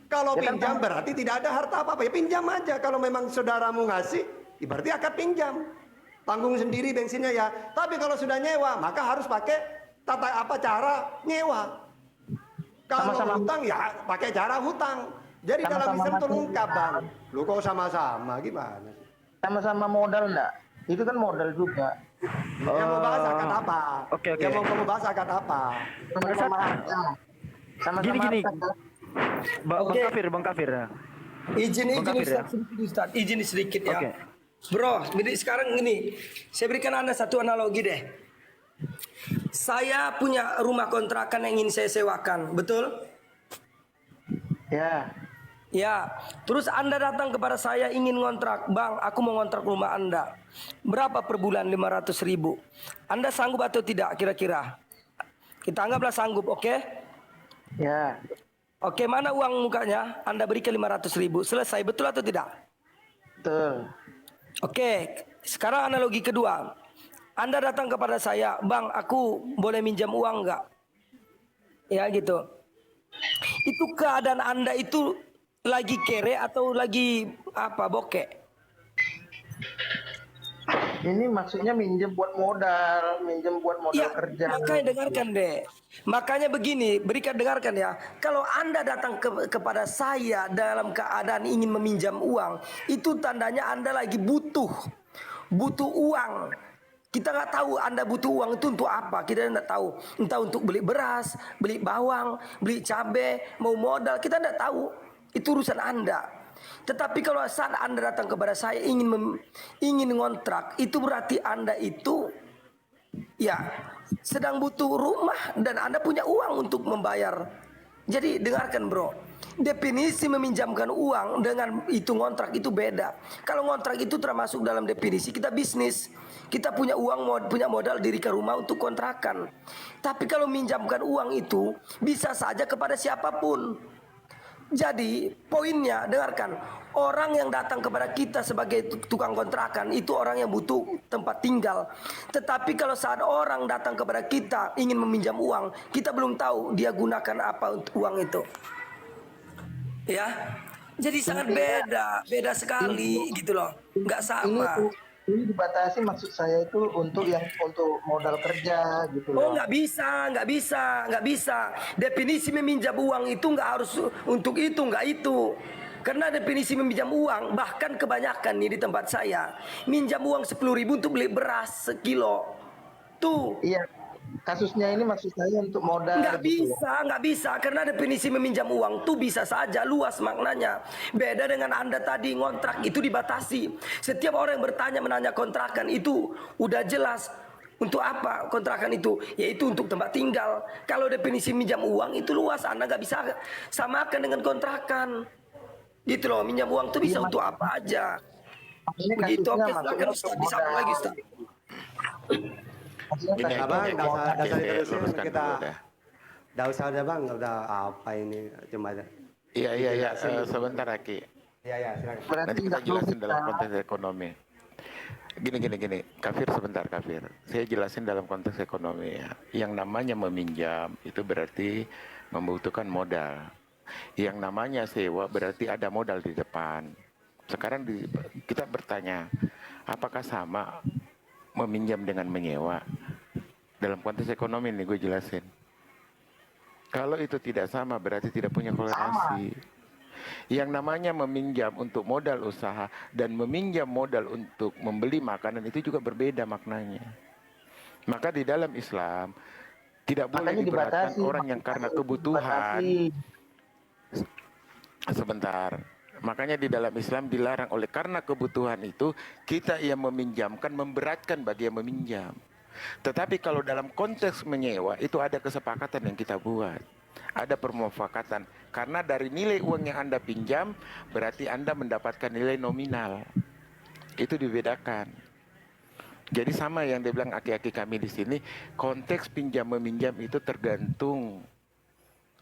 Kalau Ya kan, pinjam berarti tidak ada harta apa-apa, ya pinjam aja. Kalau memang saudaramu ngasih, ya berarti akad pinjam. Tanggung sendiri bensinnya ya. Tapi kalau sudah nyewa, maka harus pakai cara nyewa. Kalau Sama-sama. hutang ya pakai cara hutang. Jadi dalam Sama-sama Islam itu masuk. lengkap Bang. Lu kok sama-sama gimana? Sama-sama modal enggak? Itu kan modal juga. Yang mau bahas akad apa? Oke, oke. Yang mau kamu bahas akad apa? Sama-sama harta. Sama-sama Gini. harta. Bang Oke. Bang Kafir. Izin Bang Kafir, Ustaz, Ustaz, izin sedikit ya. Oke. Bro, jadi sekarang gini, saya berikan Anda satu analogi deh. Saya punya rumah kontrakan yang ingin saya sewakan, betul? Ya. Ya, terus Anda datang kepada saya ingin ngontrak, Bang, aku mau ngontrak rumah Anda. Berapa per bulan? 500.000. Anda sanggup atau tidak kira-kira? Kita anggaplah sanggup, oke? Ya. Oke, mana uang mukanya? Anda berikan 500.000. Selesai, betul atau tidak? Betul. Oke, sekarang analogi kedua. Anda datang kepada saya, Bang, aku boleh minjam uang nggak? Ya gitu. Itu keadaan Anda itu lagi kere atau lagi apa, bokek? Ini maksudnya minjem buat modal Ya, kerja. makanya dengarkan deh. Makanya begini, berikan dengarkan ya. Kalau Anda datang kepada saya dalam keadaan ingin meminjam uang, itu tandanya Anda lagi butuh uang. Kita nggak tahu Anda butuh uang itu untuk apa. Kita nggak tahu. Entah untuk beli beras, beli bawang, beli cabai, mau modal. Kita nggak tahu. Itu urusan Anda. Tetapi kalau saat Anda datang kepada saya ingin ngontrak, itu berarti Anda itu ya sedang butuh rumah dan Anda punya uang untuk membayar. Jadi dengarkan bro, definisi meminjamkan uang dengan itu ngontrak itu beda. Kalau ngontrak itu termasuk dalam definisi kita bisnis. Kita punya uang, punya modal dirikan rumah untuk kontrakan. Tapi kalau minjamkan uang itu bisa saja kepada siapapun. Jadi poinnya dengarkan, orang yang datang kepada kita sebagai tukang kontrakan itu orang yang butuh tempat tinggal. Tetapi kalau saat orang datang kepada kita ingin meminjam uang, kita belum tahu dia gunakan apa untuk uang itu. Ya, jadi sangat beda sekali gitu loh, nggak sama. Ini dibatasi maksud saya itu untuk modal kerja gitu Oh loh. nggak bisa. Definisi meminjam uang itu nggak harus untuk itu, nggak itu. Karena definisi meminjam uang bahkan kebanyakan nih di tempat saya minjam uang 10.000 untuk beli beras sekilo. Tuh. Iya. Kasusnya ini maksud saya untuk modal. Nggak bisa karena definisi meminjam uang tuh bisa saja luas maknanya. Beda dengan Anda tadi ngontrak itu dibatasi. Setiap orang yang menanya kontrakan itu udah jelas untuk apa kontrakan itu, yaitu untuk tempat tinggal. Kalau definisi minjam uang itu luas, Anda nggak bisa samakan dengan kontrakan. Gitu loh, minjam uang tuh bisa untuk apa aja. Begitu, oke, silakan Ustaz, disapa lagi Ustaz. Gini, Abang, dasar Oke, terusnya luruskan kita dulu dah. dah usah ada Bang, udah apa ini cuma ada. Iya, sebentar Aki. Ya, silakan. Nanti kita jelasin dalam konteks ekonomi. Gini, Kafir sebentar Kafir. Saya jelasin dalam konteks ekonomi ya. Yang namanya meminjam itu berarti membutuhkan modal. Yang namanya sewa berarti ada modal di depan. Sekarang kita bertanya, apakah sama meminjam dengan menyewa? Dalam konteks ekonomi nih gue jelasin. Kalau itu tidak sama berarti tidak punya kolerasi. Yang namanya meminjam untuk modal usaha dan meminjam modal untuk membeli makanan itu juga berbeda maknanya. Maka di dalam Islam tidak boleh diberatkan orang yang karena kebutuhan. Sebentar. Makanya di dalam Islam dilarang oleh karena kebutuhan itu kita yang meminjamkan memberatkan bagi yang meminjam. Tetapi kalau dalam konteks menyewa itu ada kesepakatan yang kita buat. Ada permufakatan. Karena dari nilai uang yang Anda pinjam berarti Anda mendapatkan nilai nominal. Itu dibedakan. Jadi sama yang dia bilang aki-aki kami di sini, konteks pinjam meminjam itu tergantung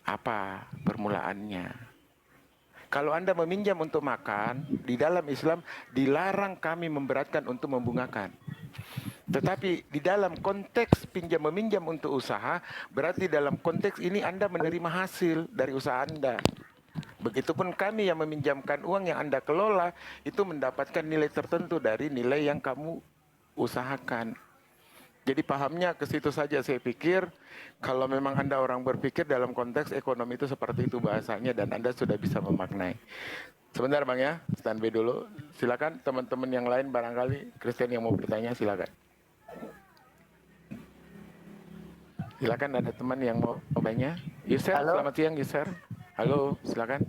apa permulaannya. Kalau Anda meminjam untuk makan, di dalam Islam dilarang kami memberatkan untuk membungakan. Tetapi di dalam konteks pinjam meminjam untuk usaha, berarti dalam konteks ini Anda menerima hasil dari usaha Anda. Begitupun kami yang meminjamkan uang yang Anda kelola, itu mendapatkan nilai tertentu dari nilai yang kamu usahakan. Jadi pahamnya ke situ saja. Saya pikir kalau memang Anda orang berpikir dalam konteks ekonomi itu seperti itu bahasanya dan Anda sudah bisa memaknai. Sebentar Bang ya, standby dulu. Silakan teman-teman yang lain barangkali Kristen yang mau bertanya silakan. Silakan ada teman yang mau bertanya. Yuser, selamat siang Yuser. Halo, silakan.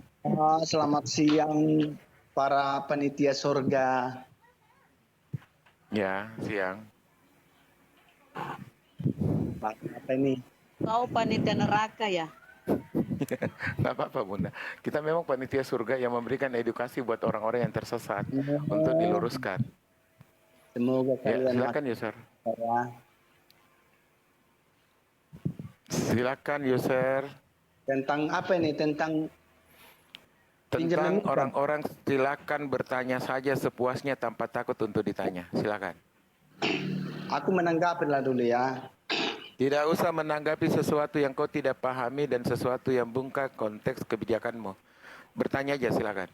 Selamat siang para panitia surga. Ya, siang. Apa ini? Kau panitia neraka ya? Nggak apa-apa Bunda. Kita memang panitia surga yang memberikan edukasi buat orang-orang yang tersesat untuk diluruskan. Semoga kalian silakan Yuser. Silakan Yuser. Tentang apa ini? Tentang orang-orang silakan bertanya saja sepuasnya tanpa takut untuk ditanya. Silakan. Aku menanggapi lah dulu ya. Tidak usah menanggapi sesuatu yang kau tidak pahami dan sesuatu yang bungkak konteks kebijakanmu. Bertanya aja silakan.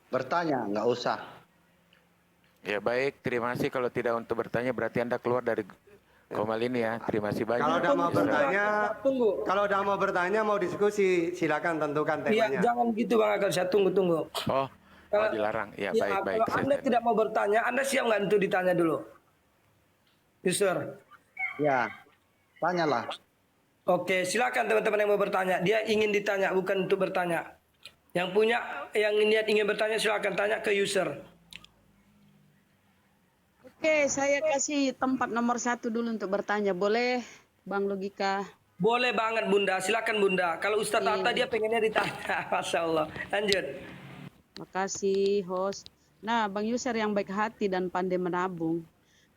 Bertanya, nggak usah. Ya baik, terima kasih. Kalau tidak untuk bertanya berarti Anda keluar dari Komal ini ya. Terima kasih banyak. Kalau udah mau bertanya, mau diskusi, silakan tentukan temanya. Iya, jangan gitu Bang Akal, saya tunggu. Oh, dilarang. Ya, baik. Kalau Anda tidak mau bertanya, Anda siap nggak untuk ditanya dulu? User. Ya, tanyalah. Oke, silakan teman-teman yang mau bertanya. Dia ingin ditanya, bukan untuk bertanya. Yang niat ingin bertanya, silakan tanya ke user. Oke, saya kasih tempat nomor 1 dulu untuk bertanya. Boleh, Bang Logika? Boleh banget Bunda, silakan Bunda. Kalau Ustadz Atta dia pengennya ditanya. Masya Allah. Lanjut. Makasih, host. Nah, Bang User yang baik hati dan pandai menabung.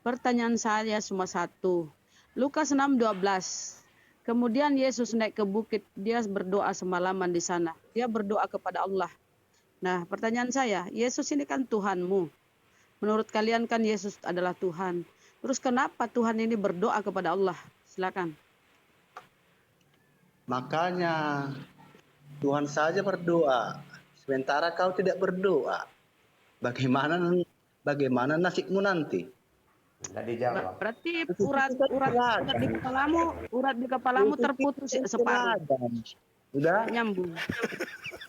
Pertanyaan saya cuma satu. Lukas 6:12. Kemudian Yesus naik ke bukit, dia berdoa semalaman di sana. Dia berdoa kepada Allah. Nah, pertanyaan saya, Yesus ini kan Tuhanmu. Menurut kalian kan Yesus adalah Tuhan. Terus kenapa Tuhan ini berdoa kepada Allah? Silakan. Makanya Tuhan saja berdoa, sementara kau tidak berdoa. Bagaimana nasibmu nanti? Tidak dijawab. Berarti urat di kepalamu terputus separuh. Sudah nyambung.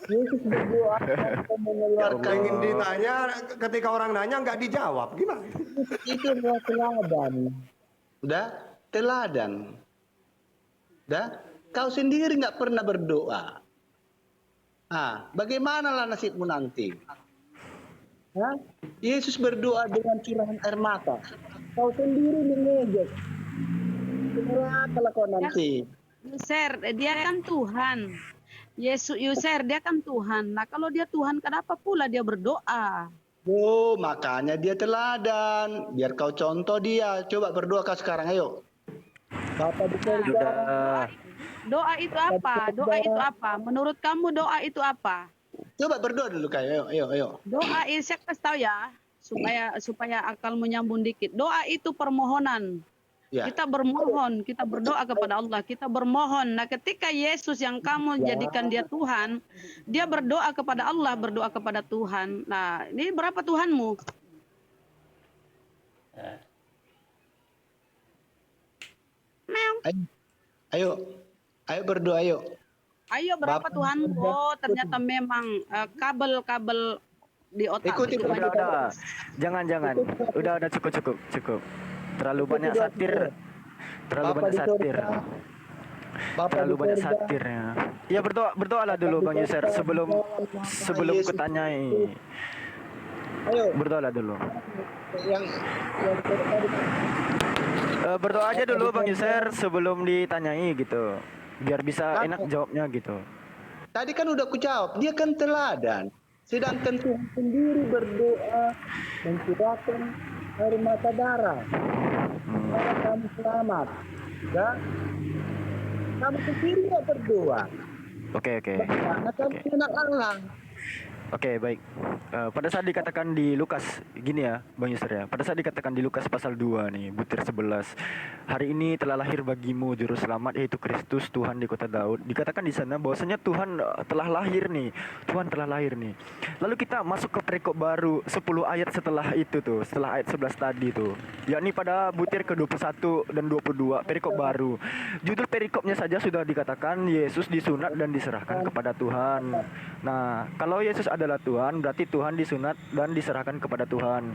Yesus berdoa mengeluarkan. Ingin ditanya, ketika orang nanya nggak dijawab, gimana? Itu adalah teladan. Udah, teladan. Udah, kau sendiri nggak pernah berdoa. Bagaimanalah nasibmu nanti? Yesus berdoa dengan curahan air mata. Kau sendiri mengejek. Kenapa kau nanti? Yuser, dia kan Tuhan. Yuser, dia kan Tuhan. Nah, kalau dia Tuhan, kenapa pula dia berdoa? Oh, makanya dia teladan. Biar kau contoh dia. Coba berdoa kau sekarang, ayo. Bapak Doa itu apa? Doa itu apa? Menurut kamu doa itu apa? Coba berdoa dulu kayak, ayo. Doa itu saya kasih tahu ya, supaya akal menyambung dikit. Doa itu permohonan. Ya. Kita bermohon, kita berdoa kepada Allah, kita bermohon. Nah, ketika Yesus yang kamu jadikan dia Tuhan, dia berdoa kepada Allah, berdoa kepada Tuhan. Nah, ini berapa Tuhanmu? Ayo berdoa, ayo. Ayo berapa Tuhanmu? Oh, ternyata memang kabel-kabel di otak. Udah. Jangan. Udah cukup. Terlalu banyak satir. Terlalu banyak satirnya. Ya berdoalah dulu Bang Yuser sebelum kutanyai. Ayo. Berdoalah dulu. Yang berdoa aja dulu Bang Yuser sebelum ditanyai gitu. Biar bisa enak jawabnya gitu. Tadi kan udah ku jawab, dia kan teladan. Sedangkan Tuhan sendiri berdoa mencurahkan air mata darah. Karena kamu selamat. Ya? Kamu sendiri nggak berdoa. Oke. Bagaimana kamu kenal Allah? Oke, baik. Pada saat dikatakan di Lukas, gini ya, Bang Yusr ya. Pada saat dikatakan di Lukas pasal 2 nih, butir 11. Hari ini telah lahir bagimu juru selamat yaitu Kristus Tuhan di kota Daud. Dikatakan di sana bahwasanya Tuhan telah lahir nih. Tuhan telah lahir nih. Lalu kita masuk ke perikop baru 10 ayat setelah itu tuh, setelah ayat 11 tadi tuh. Yakni pada butir ke-21 dan 22, perikop baru. Judul perikopnya saja sudah dikatakan Yesus disunat dan diserahkan kepada Tuhan. Nah, kalau Yesus adalah Tuhan, berarti Tuhan disunat dan diserahkan kepada Tuhan.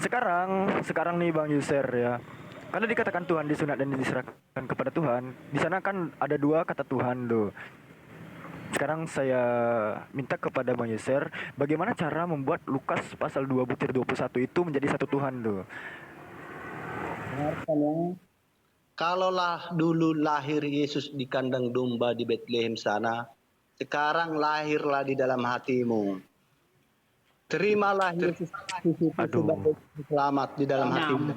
Sekarang nih Bang Yusr ya. Kalau dikatakan Tuhan disunat dan diserahkan kepada Tuhan, di sana kan ada dua kata Tuhan tuh. Sekarang saya minta kepada Bang Yusr, bagaimana cara membuat Lukas pasal 2 butir 21 itu menjadi satu Tuhan tuh. Kalaulah dulu lahir Yesus di kandang domba di Bethlehem sana, sekarang lahirlah di dalam hatimu. Terimalah Yesus sebagai selamat di dalam hatimu.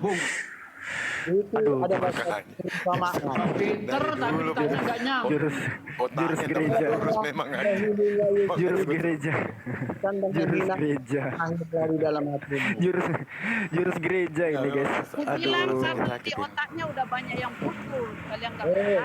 Itu ada persamaan. Pinter tapi ditanya nggak nyambung. Jurus gereja. Memang ada. Jurus gereja. Jurus gereja. Dari dalam hatimu. Jurus gereja ini guys. Aku bilang karena di otaknya udah banyak yang putus. Kalian nggak percaya.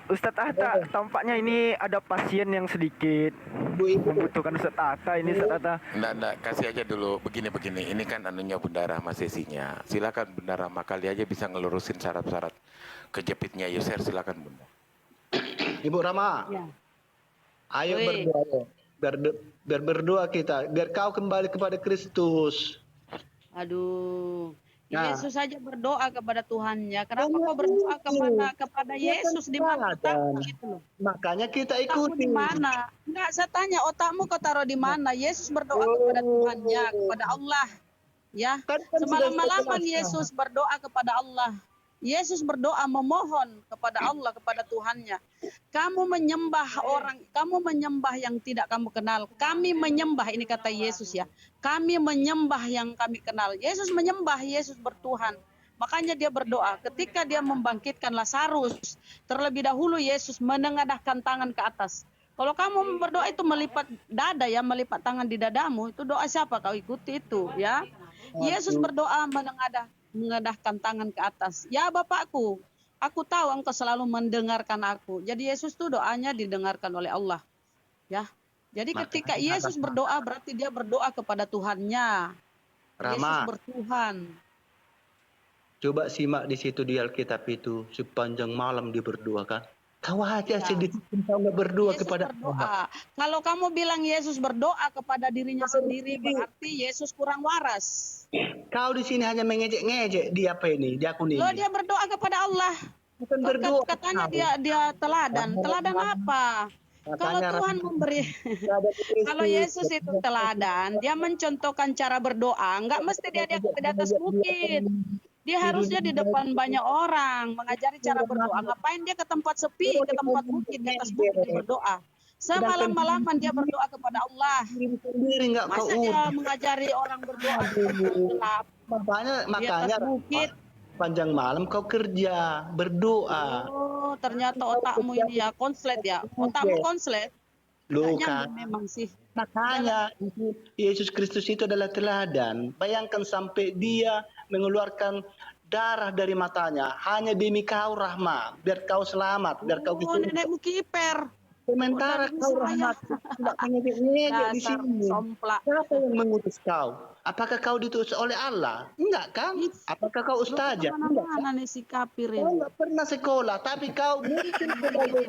Ustadz Atta, tampaknya ini ada pasien yang sedikit membutuhkan Ustadz Atta ini Ustadz Atta. Nggak, kasih aja dulu begini. Ini kan anunya Bunda Rahma sesinya. Silakan Bunda Rahma, kali aja bisa ngelurusin syarat-syarat kejepitnya Yusr, silakan Bunda. Ibu Rama, Ya. ayo Woi. berdoa. Biar berdoa kita, biar kau kembali kepada Kristus. Aduh. Nah. Yesus saja berdoa kepada Tuhannya. Kenapa kau berdoa kepada Yesus di mana otakmu gitu loh? Makanya kita Otakmu ikuti. di mana? Enggak, saya tanya otakmu kau taruh di mana? Yesus berdoa kepada Tuhannya, kepada Allah. Ya, Kan semalam-malaman sudah Yesus berdoa kepada Allah. Yesus berdoa memohon kepada Allah, kepada Tuhannya. Kamu menyembah orang, kamu menyembah yang tidak kamu kenal. Kami menyembah, ini kata Yesus ya. Kami menyembah yang kami kenal. Yesus menyembah, Yesus bertuhan. Makanya dia berdoa. Ketika dia membangkitkan Lazarus, terlebih dahulu Yesus menengadahkan tangan ke atas. Kalau kamu berdoa itu melipat dada ya, melipat tangan di dadamu, itu doa siapa kau ikuti itu ya. Yesus berdoa mengadahkan tangan ke atas. Ya Bapakku, aku tahu engkau selalu mendengarkan aku. Jadi Yesus tuh doanya didengarkan oleh Allah. Ya. Jadi ketika Yesus berdoa berarti dia berdoa kepada Tuhannya. Yesus Rama, bertuhan. coba simak di situ di Alkitab itu sepanjang malam dia berdoa kan. Kau aja sedikit kau nggak berdoa Yesus kepada Allah. berdoa. Kalau kamu bilang Yesus berdoa kepada dirinya sendiri, berarti Yesus kurang waras. Kau di sini hanya mengejek-ngejek di apa ini, di akun ini. Loh, dia berdoa kepada Allah. Bukan berdoa. Katanya dia teladan. Teladan apa? Kalau Tuhan memberi, kalau Yesus itu teladan, dia mencontohkan cara berdoa. Enggak mesti dia di atas bukit. Dia harusnya di depan banyak orang, mengajari cara berdoa. Ngapain dia ke tempat sepi, ke tempat bukit, di atas bukit dia berdoa? Semalam-malaman dia berdoa kepada Allah. Sendiri nggak kau Masa dia mengajari orang berdoa di gelap, di atas makanya bukit? panjang malam kau kerja berdoa. Oh, ternyata otakmu ini ya konslet ya. Otakmu konslet. Loh, Nggak kan. nyambung memang sih. Makanya Yesus Kristus itu adalah teladan. Bayangkan sampai dia mengeluarkan darah dari matanya hanya demi kau Rahma, biar kau selamat, biar kau Oh, nenekmu kiper. sementara kau Rahmat tidak ngejek-ngejek di Dasar sini. somplak. Siapa yang mengutus kau? Apakah kau diutus oleh Allah? Enggak kan? Apakah kau ustazah? Enggak kan? Mana nih si kafir Kau ini? enggak pernah sekolah, tapi kau mungkin sebagai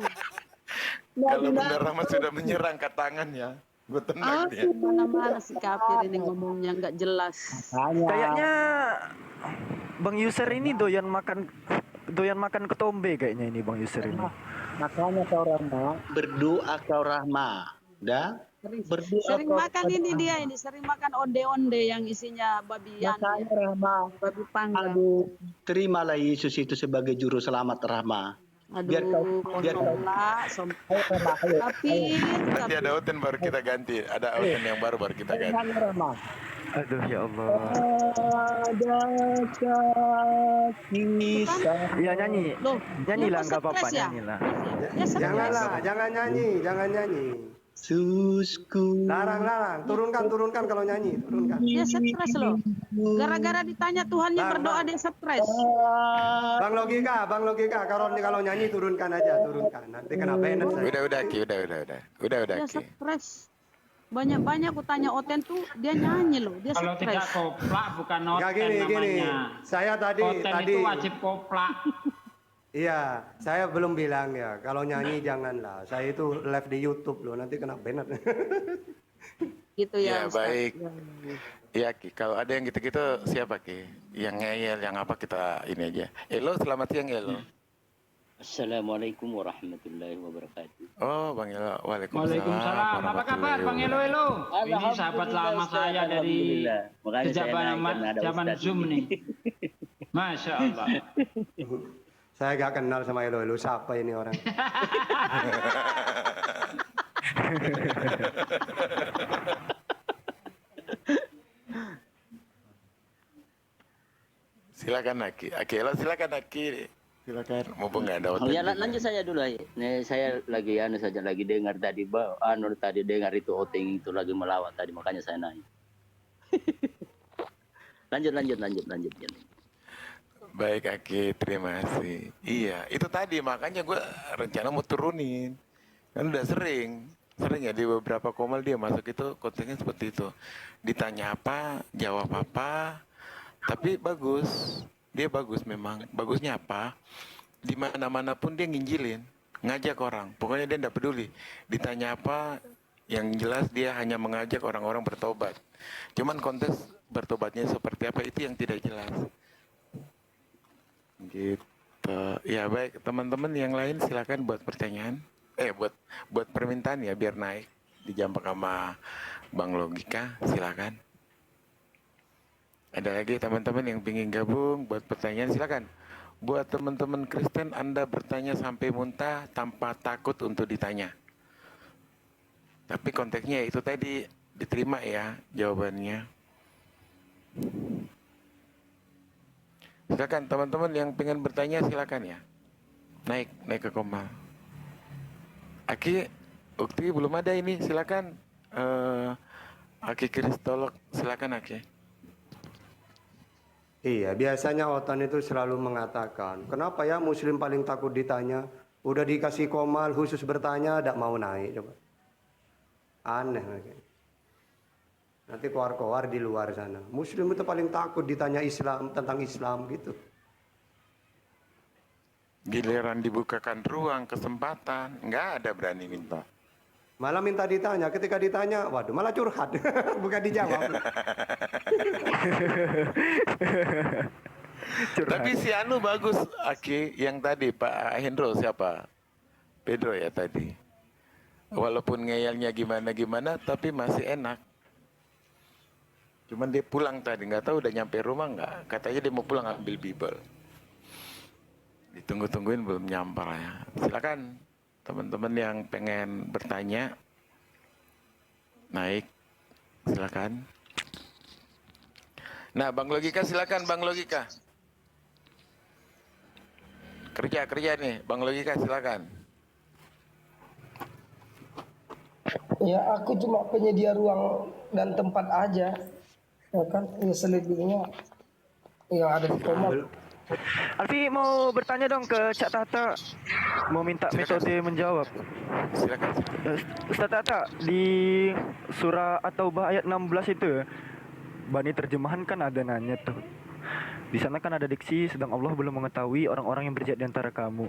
Kalau Bunda Rahma sudah menyerang ke tangannya, gue tendang dia. Mana-mana si kafir ini ngomongnya nggak jelas. Kayaknya Bang Yusr ini doyan makan ketombe kayaknya ini Bang Yusr ini. Makanya kau Rahma, berdoa kau Rahma. Dah? Berdoa Sering kau makan ini dia ini, sering makan onde-onde yang isinya babian, Makanya ya. Rahma, Babi panggang. aduh, terimalah Yesus itu sebagai juru selamat Rahma. Biar kau Tapi Nanti ada oten baru kita ganti, ada oten yang baru kita ganti. Rahma. Aduh ya Allah. Adakah kisah? Iya nyanyi. Loh, Nyanyilah dia kok enggak apa-apa stres ya? nyanyilah. Dia stres. Janganlah, jangan nyanyi, jangan nyanyi. Susku. Larang, turunkan kalau nyanyi, turunkan. Dia stres loh. Gara-gara ditanya Tuhannya berdoa dia stres. Bang Logika, kalau nyanyi turunkan aja, turunkan. Nanti kena banned saya. Udah Ki, udah Dia Ki. stres. Banyak-banyak aku tanya Oten tuh dia nyanyi loh, dia Kalau tidak stres. koplak bukan Nggak, Oten gini. namanya. Saya tadi Oten itu wajib koplak. Iya, saya belum bilang ya. Kalau nyanyi janganlah. Saya itu live di YouTube loh, nanti kena banned. Gitu Ya ya, Ustaz. baik. Iya Ki, kalau ada yang gitu-gitu siapa Ki? Yang ngeyel, yang apa kita ini aja. Elo, selamat siang Elo. Assalamualaikum warahmatullahi wabarakatuh. Oh Bang Elo, Waalaikumsalam. Apa kabar Bang Elo? Ini sahabat lama saya dari Alhamdulillah. Makanya sejak saya naik karena ada zaman Ustadz Zoom ini. nih. Masya Allah. Saya gak kenal sama Elo, siapa ini orang? Silakan Aki. Aki Elo, silakan Aki. Silakan. Mumpung nggak ada Oh ya, Oten. lanjut saya dulu. Nih, saya lagi lagi dengar tadi tadi dengar itu Oteng itu lagi melawat tadi, makanya saya naik. lanjut. Baik Aki, terima kasih. Iya, itu tadi makanya gue rencana mau turunin. Kan udah sering ya di beberapa komal dia masuk itu kontennya seperti itu. Ditanya apa, jawab apa, tapi bagus. Dia bagus memang. Bagusnya apa? Di mana-mana pun dia nginjilin, ngajak orang. Pokoknya dia tidak peduli. Ditanya apa, yang jelas dia hanya mengajak orang-orang bertobat. Cuman konteks bertobatnya seperti apa itu yang tidak jelas. Gitu. Ya baik, teman-teman yang lain silakan buat pertanyaan. Buat permintaan ya biar naik dijambak sama Bang Logika, silakan. Ada lagi teman-teman yang ingin gabung buat pertanyaan silakan. Buat teman-teman Kristen Anda bertanya sampai muntah tanpa takut untuk ditanya. Tapi konteksnya itu tadi diterima ya jawabannya. Silakan teman-teman yang pengen bertanya silakan ya. Naik ke komal. Aki, Ukti belum ada ini silakan. Aki Kristolog silakan Aki. Iya, biasanya Otan itu selalu mengatakan, kenapa ya Muslim paling takut ditanya? Udah dikasih komal khusus bertanya, tidak mau naik. Coba. Aneh lagi. Nanti keluar-keluar di luar sana. Muslim itu paling takut ditanya Islam tentang Islam gitu. Giliran dibukakan ruang, kesempatan, nggak ada berani minta. Malah minta ditanya, ketika ditanya, waduh malah curhat, bukan dijawab. Tapi si Anu bagus, Aki, yang tadi Pak Hendro siapa? Pedro ya tadi. Walaupun ngeyelnya gimana-gimana, tapi masih enak. Cuman dia pulang tadi, nggak tahu udah nyampe rumah nggak. Katanya dia mau pulang ambil Bible. Ditunggu-tungguin belum nyamper ya. Silakan teman-teman yang pengen bertanya, naik, silakan. Nah, Bang Logika silakan, Bang Logika. Kerja nih, Bang Logika silakan. Ya aku cuma penyedia ruang dan tempat aja. Ya kan, ya selebihnya yang ada di komal. Alfi mau bertanya dong ke Cak Tata. Mau minta metode menjawab. Silakan. Ustaz Tata, di surah At-Taubah ayat 16 itu, Bani terjemahan kan ada nanya tuh. Di sana kan ada diksi, sedang Allah belum mengetahui orang-orang yang berjihad di antara kamu.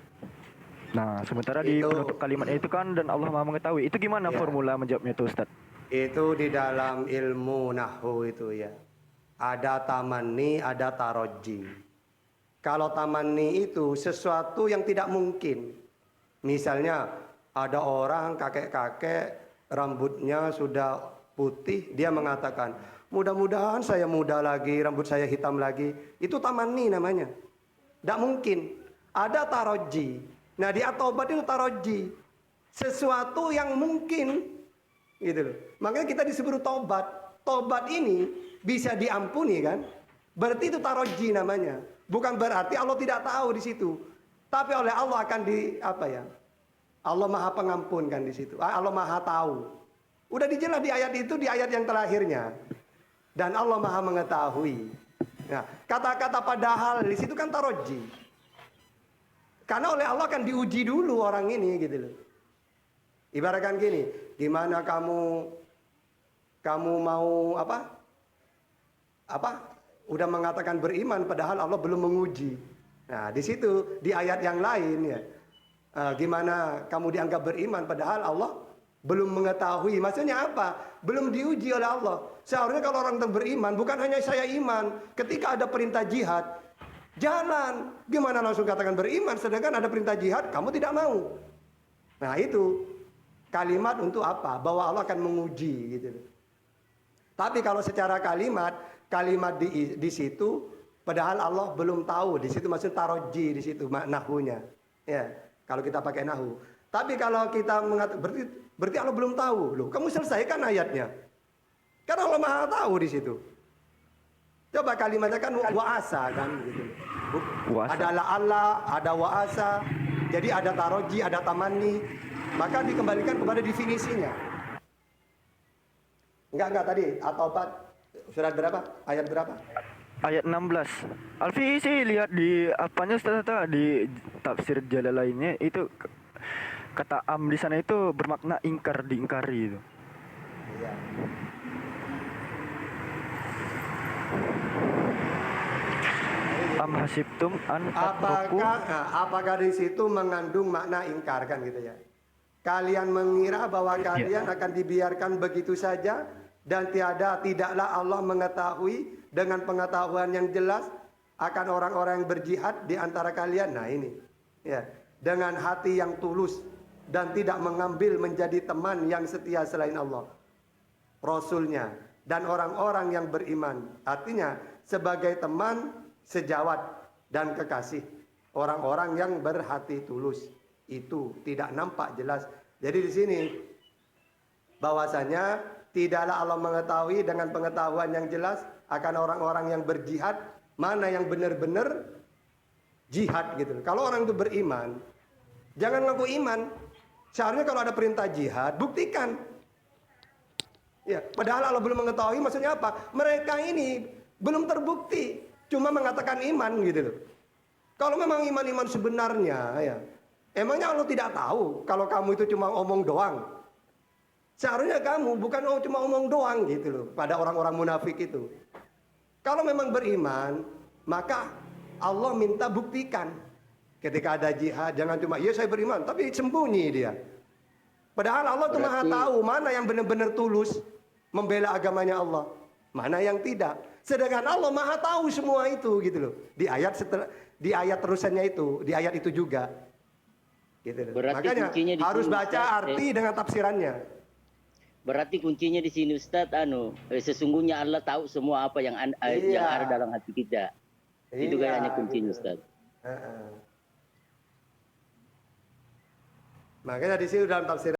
Nah, sementara di penutup kalimatnya itu kan dan Allah Maha mengetahui. Itu gimana formula menjawabnya tuh Ustaz? Itu di dalam ilmu nahwu itu ya. Ada tamanni, ada taroji. Kalau tamanni itu sesuatu yang tidak mungkin. Misalnya ada orang kakek-kakek rambutnya sudah putih, dia mengatakan, mudah-mudahan saya muda lagi, rambut saya hitam lagi. Itu tamanni namanya. Tidak mungkin. Ada taroji. Nah di at-taubat itu taroji. Sesuatu yang mungkin. Gitu loh. Makanya kita disebut tobat. Tobat ini bisa diampuni kan? Berarti itu taroji namanya. Bukan berarti Allah tidak tahu di situ. Tapi oleh Allah akan Allah Maha Pengampun kan di situ. Allah Maha tahu. Udah dijelas di ayat itu, di ayat yang terakhirnya. Dan Allah Maha mengetahui. Nah, kata-kata padahal di situ kan taroji. Karena oleh Allah akan diuji dulu orang ini gitu loh. Ibaratkan gini, gimana kamu mau udah mengatakan beriman padahal Allah belum menguji. Nah, di situ di ayat yang lain ya. Gimana kamu dianggap beriman padahal Allah belum mengetahui. Maksudnya apa? Belum diuji oleh Allah. Seharusnya kalau orang beriman, bukan hanya saya iman. Ketika ada perintah jihad, jalan. Gimana langsung katakan beriman, sedangkan ada perintah jihad, kamu tidak mau. Nah itu kalimat untuk apa? Bahwa Allah akan menguji gitu. Tapi kalau secara kalimat di situ, padahal Allah belum tahu. Di situ maksud taroji di situ nahunya. Ya. Kalau kita pakai nahu. Tapi kalau kita mengatakan berarti Allah belum tahu. Loh, kamu selesaikan ayatnya. Karena Allah Maha tahu di situ. Coba kalimatnya kan wa'asa kan gitu. Ada la'alla, ada wa'asa. Jadi ada taroji, ada tamanni. Maka dikembalikan kepada definisinya. Enggak tadi atau surat berapa? Ayat berapa? Ayat 16. Alfi sih lihat di apanya Ustaz, di tafsir Jalalainnya itu kata am di sana itu bermakna ingkar, diingkari itu. Iya. Am hasibtum an apakah di situ mengandung makna ingkar kan gitu ya? Kalian mengira bahwa kalian akan dibiarkan begitu saja dan tidaklah Allah mengetahui dengan pengetahuan yang jelas akan orang-orang yang berjihad di antara kalian. Nah ini ya, dengan hati yang tulus dan tidak mengambil menjadi teman yang setia selain Allah, Rasulnya dan orang-orang yang beriman. Artinya sebagai teman, sejawat dan kekasih orang-orang yang berhati tulus. Itu tidak nampak jelas. Jadi di sini bahwasanya tidaklah Allah mengetahui dengan pengetahuan yang jelas akan orang-orang yang berjihad, mana yang benar-benar jihad gitu. Kalau orang itu beriman, jangan ngaku iman. Seharusnya kalau ada perintah jihad, buktikan. Ya, padahal Allah belum mengetahui, maksudnya apa? Mereka ini belum terbukti, cuma mengatakan iman gitu loh. Kalau memang iman-iman sebenarnya ya, emangnya Allah tidak tahu kalau kamu itu cuma omong doang? Seharusnya kamu bukan cuma omong doang gitu loh pada orang-orang munafik itu. Kalau memang beriman, maka Allah minta buktikan. Ketika ada jihad, jangan cuma ya saya beriman, tapi sembunyi dia. Padahal Allah itu Maha tahu mana yang benar-benar tulus membela agamanya Allah, mana yang tidak. Sedangkan Allah Maha tahu semua itu gitu loh. Di ayat terusannya itu, di ayat itu juga. Gitu. Makanya harus baca arti dengan tafsirannya. Berarti kuncinya di sini Ustaz, sesungguhnya Allah tahu semua apa yang ada dalam hati kita. Itu kayaknya kuncinya Ustaz. Makanya di sini dalam tafsir